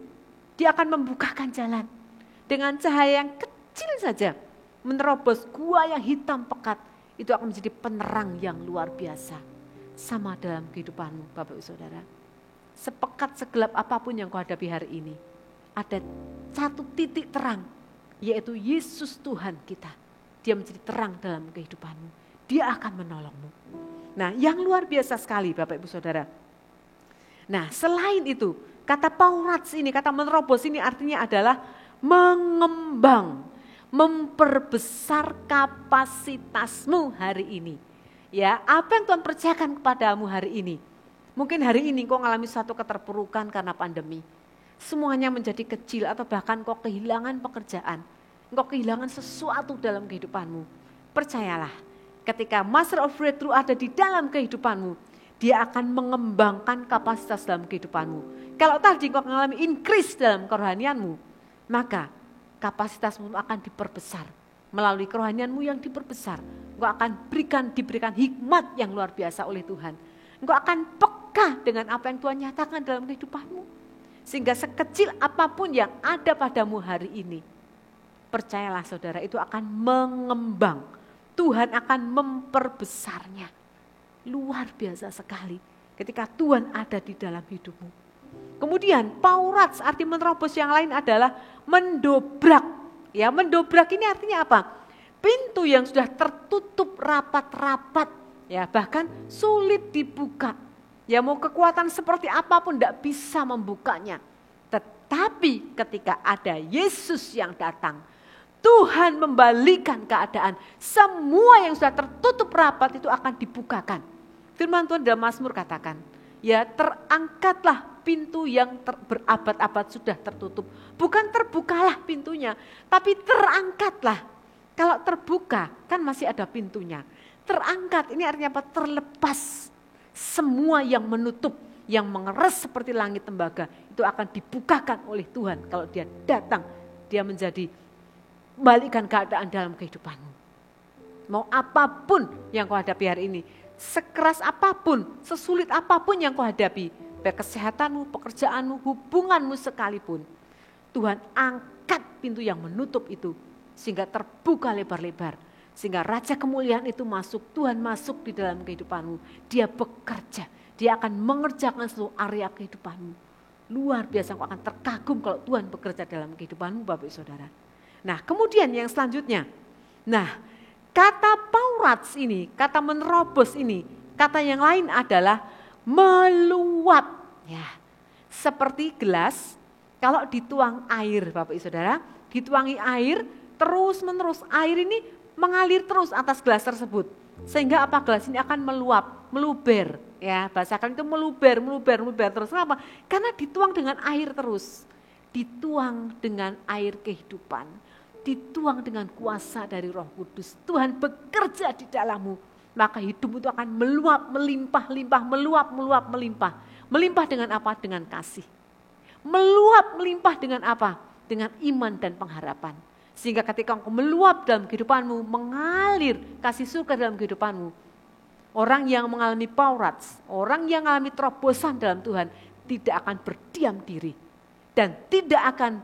Dia akan membukakan jalan. Dengan cahaya yang kecil saja. Menerobos gua yang hitam pekat, itu akan menjadi penerang yang luar biasa. Sama dalam kehidupanmu Bapak Ibu Saudara. Sepekat segelap apapun yang kau hadapi hari ini, ada satu titik terang, yaitu Yesus Tuhan kita. Dia menjadi terang dalam kehidupanmu. Dia akan menolongmu. Nah, yang luar biasa sekali Bapak Ibu Saudara. Nah, selain itu, kata Paulus ini, kata menerobos ini artinya adalah mengembang. Memperbesar kapasitasmu hari ini. Ya, apa yang Tuhan percayakan kepadamu hari ini? Mungkin hari ini kau mengalami suatu keterpurukan karena pandemi. Semuanya menjadi kecil atau bahkan kau kehilangan pekerjaan. Kau kehilangan sesuatu dalam kehidupanmu. Percayalah, ketika Master of Breakthrough ada di dalam kehidupanmu, dia akan mengembangkan kapasitas dalam kehidupanmu. Kalau tadi kau mengalami increase dalam kerohanianmu, maka kapasitasmu akan diperbesar. Melalui kerohanianmu yang diperbesar, engkau akan diberikan hikmat yang luar biasa oleh Tuhan. Engkau akan peka dengan apa yang Tuhan nyatakan dalam kehidupanmu. Sehingga sekecil apapun yang ada padamu hari ini, percayalah saudara, itu akan mengembang. Tuhan akan memperbesarnya. Luar biasa sekali ketika Tuhan ada di dalam hidupmu. Kemudian Paulus arti menerobos yang lain adalah mendobrak. Ya, mendobrak ini artinya apa? Pintu yang sudah tertutup rapat-rapat, ya bahkan sulit dibuka. Ya mau kekuatan seperti apapun tidak bisa membukanya. Tetapi ketika ada Yesus yang datang, Tuhan membalikan keadaan. Semua yang sudah tertutup rapat itu akan dibukakan. Firman Tuhan dalam Mazmur katakan, ya terangkatlah pintu yang berabad-abad sudah tertutup. Bukan terbukalah pintunya, tapi terangkatlah. Kalau terbuka kan masih ada pintunya. Terangkat ini artinya apa? Terlepas. Semua yang menutup, yang mengeras seperti langit tembaga, itu akan dibukakan oleh Tuhan kalau dia datang, dia menjadi balikkan keadaan dalam kehidupanmu. Mau apapun yang kau hadapi hari ini, sekeras apapun, sesulit apapun yang kau hadapi, baik kesehatanmu, pekerjaanmu, hubunganmu sekalipun, Tuhan angkat pintu yang menutup itu, sehingga terbuka lebar-lebar. Sehingga Raja Kemuliaan itu masuk, Tuhan masuk di dalam kehidupanmu. Dia bekerja, dia akan mengerjakan seluruh area kehidupanmu. Luar biasa, kau akan terkagum kalau Tuhan bekerja dalam kehidupanmu, Bapak Ibu Saudara. Nah, kemudian yang selanjutnya. Nah, kata paurats ini, kata menerobos ini, kata yang lain adalah meluap. Ya, seperti gelas, kalau dituang air, Bapak Ibu Saudara, dituangi air, terus menerus air ini mengalir terus atas gelas tersebut. Sehingga apa, gelas ini akan meluap, meluber. Ya, bahasa kalian itu meluber terus. Kenapa? Karena dituang dengan air terus. Dituang dengan air kehidupan. Dituang dengan kuasa dari Roh Kudus. Tuhan bekerja di dalammu. Maka hidupmu itu akan meluap, melimpah, melimpah. Melimpah dengan apa? Dengan kasih. Meluap, melimpah dengan apa? Dengan iman dan pengharapan. Sehingga ketika engkau meluap dalam kehidupanmu, mengalir kasih surga dalam kehidupanmu. Orang yang mengalami paurats, orang yang mengalami terobosan dalam Tuhan, tidak akan berdiam diri. Dan tidak akan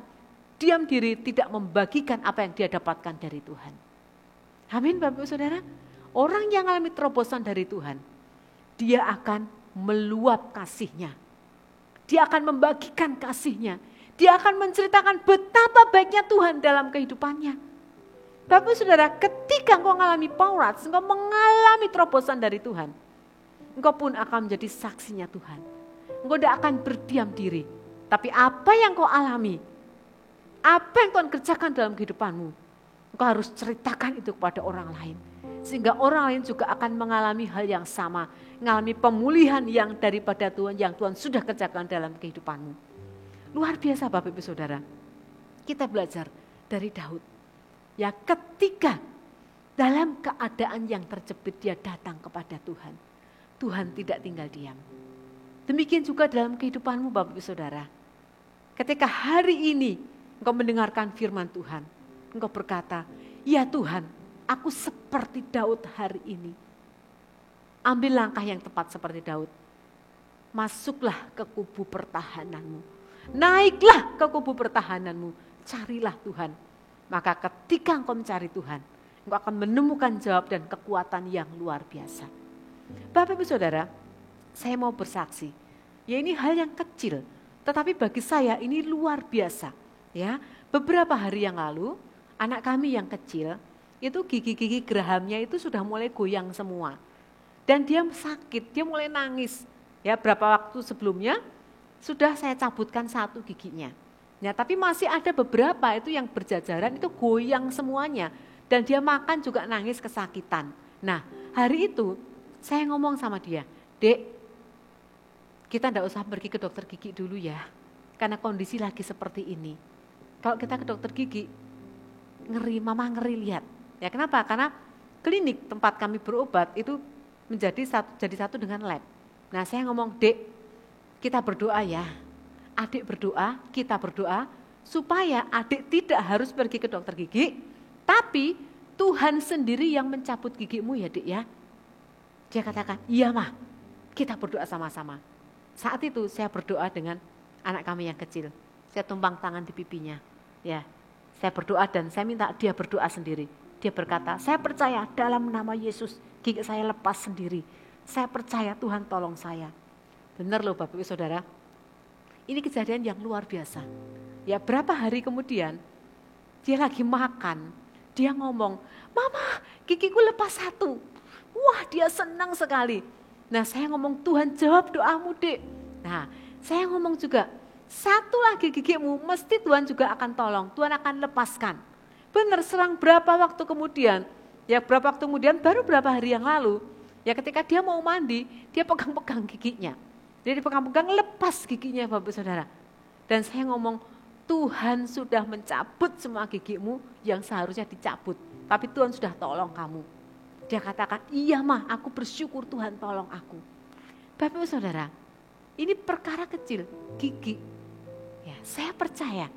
diam diri, tidak membagikan apa yang dia dapatkan dari Tuhan. Amin Bapak Ibu Saudara. Orang yang mengalami terobosan dari Tuhan, dia akan meluap kasihnya. Dia akan membagikan kasihnya. Dia akan menceritakan betapa baiknya Tuhan dalam kehidupannya. Bapak Saudara, ketika engkau mengalami paurats, engkau mengalami terobosan dari Tuhan, engkau pun akan menjadi saksinya Tuhan. Engkau tidak akan berdiam diri. Tapi apa yang kau alami, apa yang Tuhan kerjakan dalam kehidupanmu, engkau harus ceritakan itu kepada orang lain. Sehingga orang lain juga akan mengalami hal yang sama. Mengalami pemulihan yang daripada Tuhan, yang Tuhan sudah kerjakan dalam kehidupanmu. Luar biasa Bapak Ibu Saudara. Kita belajar dari Daud. Ya, ketika dalam keadaan yang terjepit dia datang kepada Tuhan. Tuhan tidak tinggal diam. Demikian juga dalam kehidupanmu Bapak Ibu Saudara. Ketika hari ini engkau mendengarkan firman Tuhan. Engkau berkata, ya Tuhan, aku seperti Daud hari ini. Ambil langkah yang tepat seperti Daud. Masuklah ke kubu pertahananmu. Naiklah ke kubu pertahananmu, carilah Tuhan. Maka ketika engkau mencari Tuhan, engkau akan menemukan jawab dan kekuatan yang luar biasa. Bapak Ibu Saudara, saya mau bersaksi, ya ini hal yang kecil, tetapi bagi saya ini luar biasa. Ya, beberapa hari yang lalu, anak kami yang kecil, itu gigi-gigi gerahamnya itu sudah mulai goyang semua. Dan dia sakit, dia mulai nangis. Ya, berapa waktu sebelumnya, sudah saya cabutkan satu giginya. Ya, tapi masih ada beberapa itu yang berjajaran itu goyang semuanya. Dan dia makan juga nangis kesakitan. Nah, hari itu saya ngomong sama dia, Dek, kita enggak usah pergi ke dokter gigi dulu ya. Karena kondisi lagi seperti ini. Kalau kita ke dokter gigi, mama ngeri lihat. Ya kenapa? Karena klinik tempat kami berobat itu jadi satu dengan lab. Nah saya ngomong, Dek, kita berdoa ya, adik berdoa, kita berdoa, supaya adik tidak harus pergi ke dokter gigi, tapi Tuhan sendiri yang mencabut gigimu ya Dek ya. Dia katakan, iya mah, kita berdoa sama-sama. Saat itu saya berdoa dengan anak kami yang kecil, saya tumpang tangan di pipinya. Ya, saya berdoa dan saya minta dia berdoa sendiri. Dia berkata, saya percaya dalam nama Yesus, gigi saya lepas sendiri. Saya percaya Tuhan tolong saya. Benar loh Bapak Ibu Saudara, ini kejadian yang luar biasa. Ya berapa hari kemudian, dia lagi makan, dia ngomong, Mama gigiku lepas satu. Wah dia senang sekali. Nah saya ngomong, Tuhan jawab doamu Dek. Nah saya ngomong juga, satu lagi gigimu mesti Tuhan juga akan tolong, Tuhan akan lepaskan. Benar selang berapa waktu kemudian, ya berapa waktu kemudian, baru berapa hari yang lalu, ya ketika dia mau mandi, dia pegang-pegang giginya. Dia dipegang-pegang lepas giginya Bapak Saudara. Dan saya ngomong, Tuhan sudah mencabut semua gigimu yang seharusnya dicabut. Tapi Tuhan sudah tolong kamu. Dia katakan, iya mah aku bersyukur Tuhan tolong aku. Bapak Ibu Saudara, ini perkara kecil, gigi. Ya, saya percaya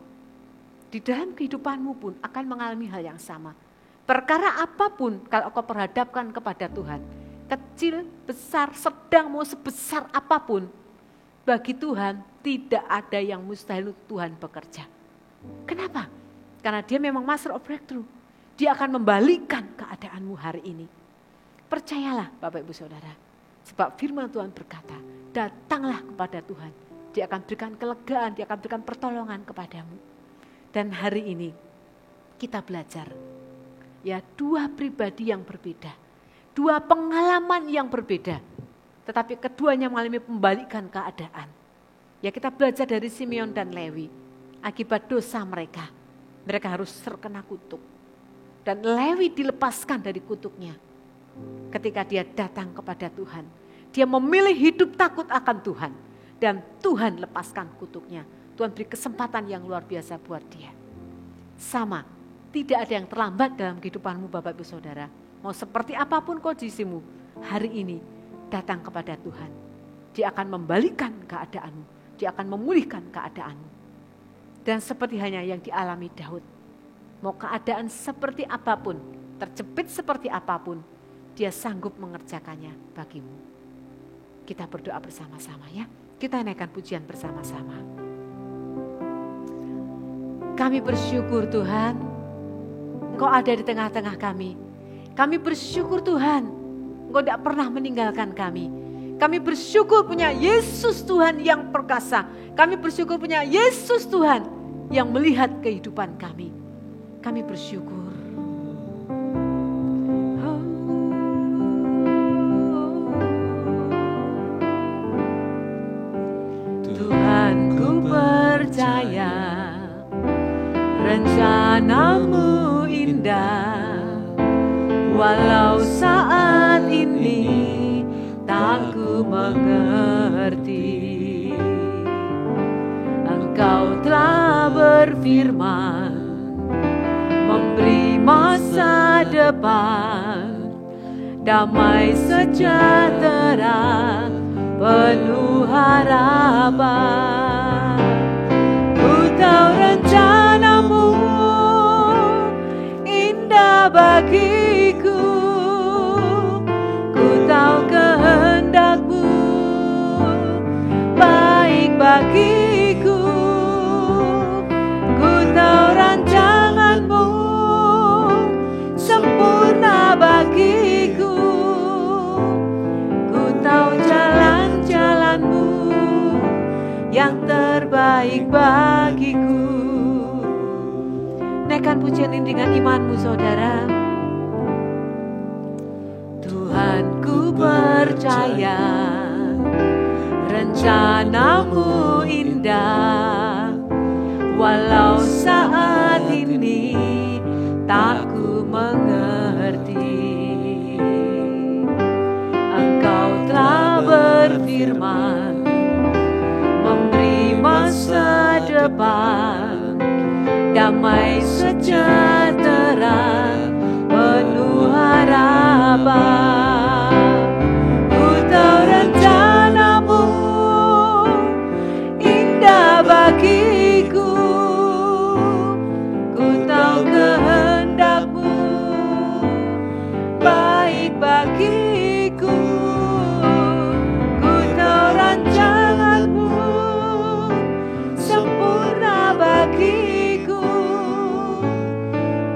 di dalam kehidupanmu pun akan mengalami hal yang sama. Perkara apapun kalau kau perhadapkan kepada Tuhan, kecil, besar, sedang, mau sebesar apapun, bagi Tuhan tidak ada yang mustahil Tuhan bekerja. Kenapa? Karena dia memang master of breakthrough. Dia akan membalikkan keadaanmu hari ini. Percayalah Bapak Ibu Saudara. Sebab firman Tuhan berkata, datanglah kepada Tuhan. Dia akan berikan kelegaan, dia akan berikan pertolongan kepadamu. Dan hari ini kita belajar. Ya, dua pribadi yang berbeda. Dua pengalaman yang berbeda. Tetapi keduanya mengalami pembalikan keadaan. Ya, kita belajar dari Simeon dan Lewi. Akibat dosa mereka harus terkena kutuk. Dan Lewi dilepaskan dari kutuknya. Ketika dia datang kepada Tuhan. Dia memilih hidup takut akan Tuhan. Dan Tuhan lepaskan kutuknya. Tuhan beri kesempatan yang luar biasa buat dia. Sama, tidak ada yang terlambat dalam kehidupanmu Bapak Ibu Saudara. Mau seperti apapun kondisimu, hari ini datang kepada Tuhan. Dia akan membalikkan keadaanmu. Dia akan memulihkan keadaanmu. Dan seperti hanya yang dialami Daud. Mau keadaan seperti apapun, terjepit seperti apapun, dia sanggup mengerjakannya bagimu. Kita berdoa bersama-sama ya. Kita naikkan pujian bersama-sama. Kami bersyukur Tuhan, Engkau ada di tengah-tengah kami. Kami bersyukur Tuhan, Engkau tidak pernah meninggalkan kami. Kami bersyukur punya Yesus Tuhan yang perkasa. Kami bersyukur punya Yesus Tuhan yang melihat kehidupan kami. Kami bersyukur. Tuhan ku percaya rencana-Mu indah, walau saat ini tak ku mengerti. Engkau telah berfirman, memberi masa depan, damai sejahtera, penuh harapan. Ku tahu rencana-Mu indah bagiku, ku tahu kehendak-Mu baik bagiku, ku tahu rancangan-Mu sempurna bagiku, ku tahu jalan-jalan-Mu yang terbaik bagiku. Naikkan pujian ini dengan imanmu saudara. Tuhan ku percaya rencana-Mu indah, walau saat ini tak ku mengerti. Engkau telah berfirman, memberi masa depan, damai sejahtera, penuh harapan. Ku tahu rencana-Mu indah bagiku, ku tahu kehendak-Mu baik bagiku, ku tahu rancangan-Mu sempurna bagiku,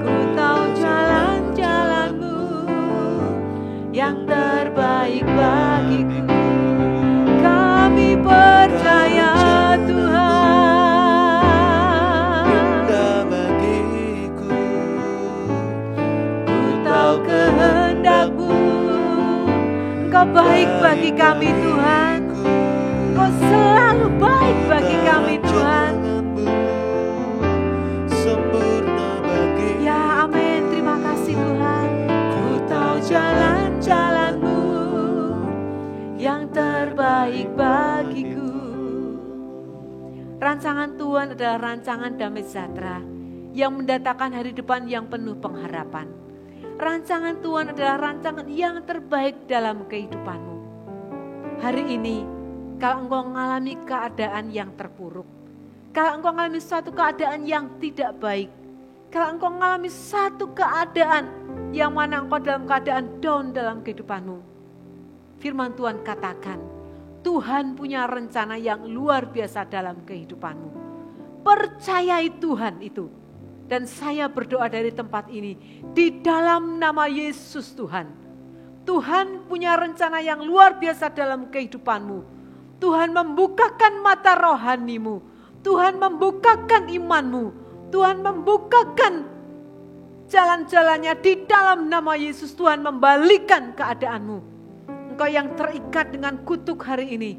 ku tahu jalan-jalan-Mu yang terbaik bagiku. Kami percaya Tuhan, indah bagiku, ku tahu kehendak-Mu, Engkau baik bagi kami Tuhan, Engkau selalu baik bagi kami Tuhan. sempurna bagiku. Ya amin, terima kasih Tuhan. Ku tahu jalan-jalan-Mu yang terbaik bagiku. Rancangan Tuhan adalah rancangan damai sejahtera yang mendatangkan hari depan yang penuh pengharapan. Rancangan Tuhan adalah rancangan yang terbaik dalam kehidupanmu. hari ini kalau engkau mengalami keadaan yang terpuruk, kalau engkau mengalami suatu keadaan yang tidak baik, kalau engkau mengalami satu keadaan yang mana engkau dalam keadaan down dalam kehidupanmu, firman Tuhan katakan, Tuhan punya rencana yang luar biasa dalam kehidupanmu. Percayai Tuhan itu. Dan saya berdoa dari tempat ini, di dalam nama Yesus Tuhan. Tuhan punya rencana yang luar biasa dalam kehidupanmu. Tuhan membukakan mata rohanimu. Tuhan membukakan imanmu. Tuhan membukakan jalan-jalannya di dalam nama Yesus. Tuhan membalikan keadaanmu. Engkau yang terikat dengan kutuk hari ini.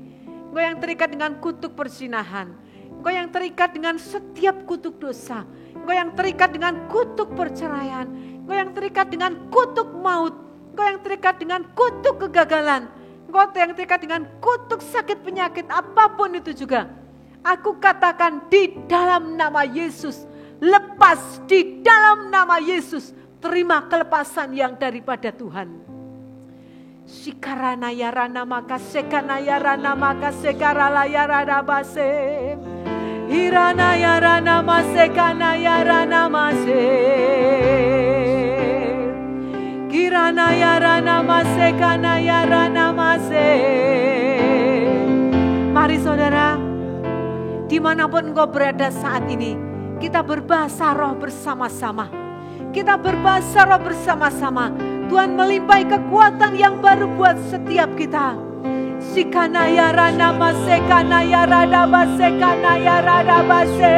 Engkau yang terikat dengan kutuk perzinahan. Engkau yang terikat dengan setiap kutuk dosa. Engkau yang terikat dengan kutuk perceraian. Engkau yang terikat dengan kutuk maut. Engkau yang terikat dengan kutuk kegagalan. Engkau yang terikat dengan kutuk sakit penyakit apapun itu juga. Aku katakan di dalam nama Yesus. Lepas di dalam nama Yesus. Terima kelepasan yang daripada Tuhan. Sikarana yarana maka sekana yarana maka sekarala yarana base. Hirana yarana masekana yarana mase. Kirana yarana masekana yarana mase. Mari saudara, dimanapun engkau berada saat ini, kita berbahasa roh bersama-sama. Kita berbahasa roh bersama-sama. Tuhan melimpahi kekuatan yang baru buat setiap kita. Sikana yarana masekana yarada basekana yarada base.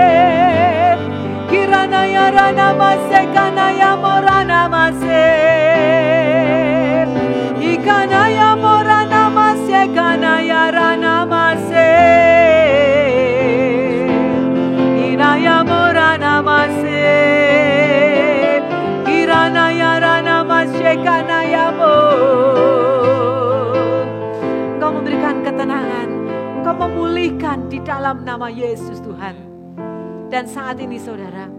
Kirana yarana masekana yamorana mase. Ikana yamorana masekana yarana mase. Ina yamorana mase. Kirana yarana masekana yamor. Engkau memberikan ketenangan, Engkau memulihkan di dalam nama Yesus Tuhan. Dan saat ini saudara,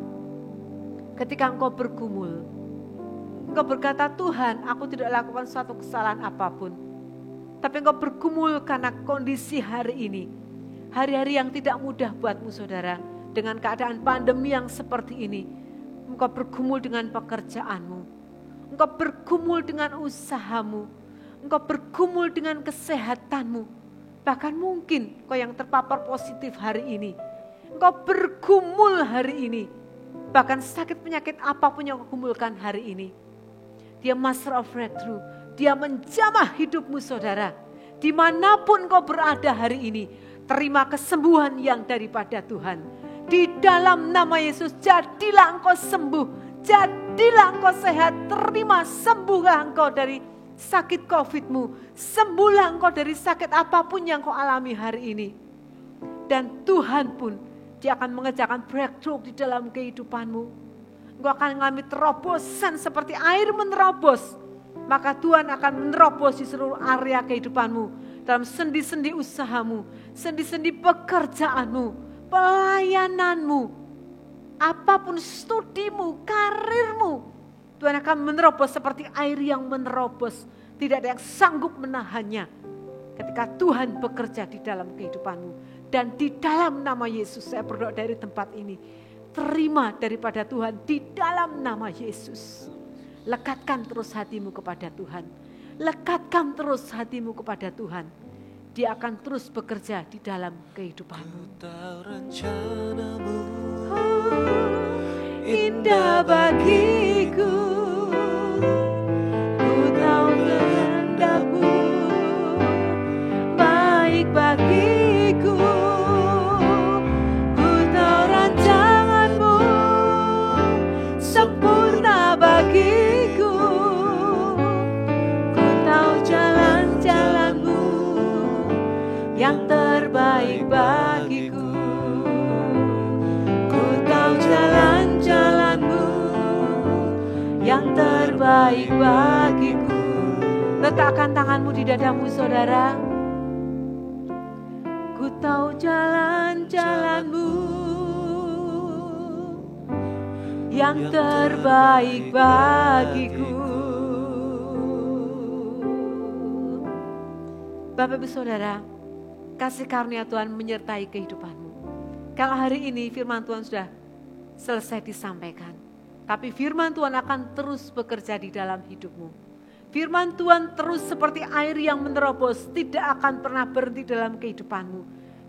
ketika engkau bergumul, engkau berkata, Tuhan, aku tidak lakukan suatu kesalahan apapun. Tapi engkau bergumul karena kondisi hari ini, hari-hari yang tidak mudah buatmu saudara, dengan keadaan pandemi yang seperti ini. Engkau bergumul dengan pekerjaanmu, engkau bergumul dengan usahamu, engkau bergumul dengan kesehatanmu. Bahkan mungkin engkau yang terpapar positif hari ini. Engkau bergumul hari ini. Bahkan sakit penyakit apapun yang kau gumulkan hari ini. Dia master of breakthrough. Dia menjamah hidupmu saudara. Dimanapun engkau berada hari ini. Terima kesembuhan yang daripada Tuhan. Di dalam nama Yesus jadilah engkau sembuh. Jadilah engkau sehat. Terima sembuhlah engkau dari sakit COVID-mu, sembuhlah engkau dari sakit apapun yang kau alami hari ini. Dan Tuhan pun, Dia akan mengerjakan breakthrough di dalam kehidupanmu. Engkau akan mengalami terobosan seperti air menerobos. Maka Tuhan akan menerobos di seluruh area kehidupanmu. Dalam sendi-sendi usahamu, sendi-sendi pekerjaanmu, pelayananmu, apapun studimu, karirmu. Tuhan akan menerobos seperti air yang menerobos. Tidak ada yang sanggup menahannya. Ketika Tuhan bekerja di dalam kehidupanmu. Dan di dalam nama Yesus saya berdoa dari tempat ini. Terima daripada Tuhan di dalam nama Yesus. Lekatkan terus hatimu kepada Tuhan. Lekatkan terus hatimu kepada Tuhan. Dia akan terus bekerja di dalam kehidupanmu. Tahu rencanamu Indah bagiku. Bagiku, ku tahu rancanganmu sempurna bagiku, ku tahu jalan-jalanmu yang terbaik bagiku, ku tahu jalan-jalanmu yang terbaik bagiku. Letakkan tanganmu di dadamu saudara. Ku tahu jalan-jalanmu yang terbaik bagiku. Bapak Ibu Saudara, kasih karunia Tuhan menyertai kehidupanmu. Kalau hari ini firman Tuhan sudah selesai disampaikan, tapi firman Tuhan akan terus bekerja di dalam hidupmu. Firman Tuhan terus seperti air yang menerobos, tidak akan pernah berhenti dalam kehidupanmu.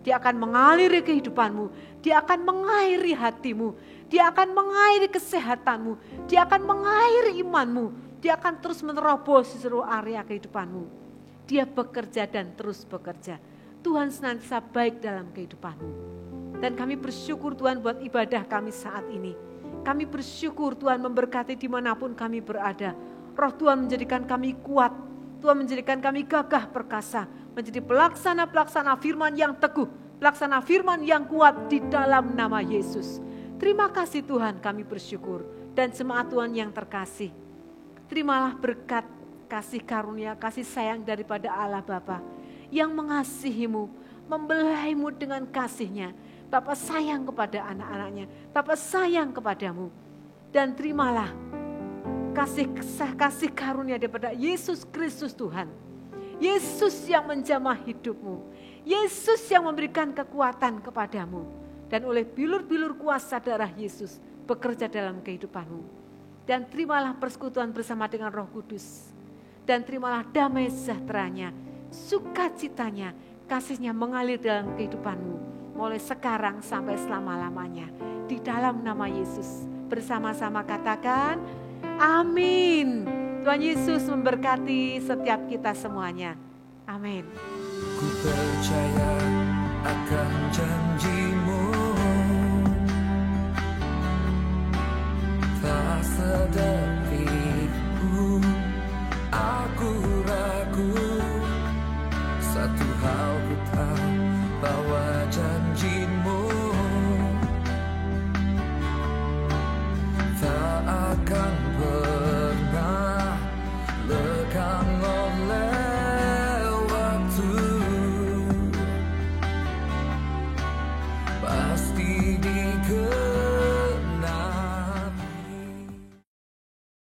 Dia akan mengaliri kehidupanmu, dia akan mengairi hatimu, dia akan mengairi kesehatanmu, dia akan mengairi imanmu, dia akan terus menerobos di seluruh area kehidupanmu. Dia bekerja dan terus bekerja. Tuhan senantiasa baik dalam kehidupanmu. Dan kami bersyukur Tuhan buat ibadah kami saat ini. Kami bersyukur Tuhan memberkati dimanapun kami berada. Roh Tuhan menjadikan kami kuat, Tuhan menjadikan kami gagah perkasa, menjadi pelaksana-pelaksana firman yang teguh, pelaksana firman yang kuat di dalam nama Yesus. Terima kasih Tuhan, kami bersyukur. Dan jemaat Tuhan yang terkasih, terimalah berkat, kasih karunia, kasih sayang daripada Allah Bapa yang mengasihimu, membelaimu dengan kasih-Nya. Bapa sayang kepada anak-anaknya, Bapa sayang kepadamu. Dan terimalah kasih karunia daripada Yesus Kristus Tuhan. Yesus yang menjamah hidupmu. Yesus yang memberikan kekuatan kepadamu. Dan oleh bilur-bilur kuasa darah Yesus bekerja dalam kehidupanmu. Dan terimalah persekutuan bersama dengan Roh Kudus. Dan terimalah damai sejahteranya, sukacitanya, kasih-Nya mengalir dalam kehidupanmu. Mulai sekarang sampai selama-lamanya. Di dalam nama Yesus. Bersama-sama katakan, amin. Tuhan Yesus memberkati setiap kita semuanya. Amin. Ku percaya akan janji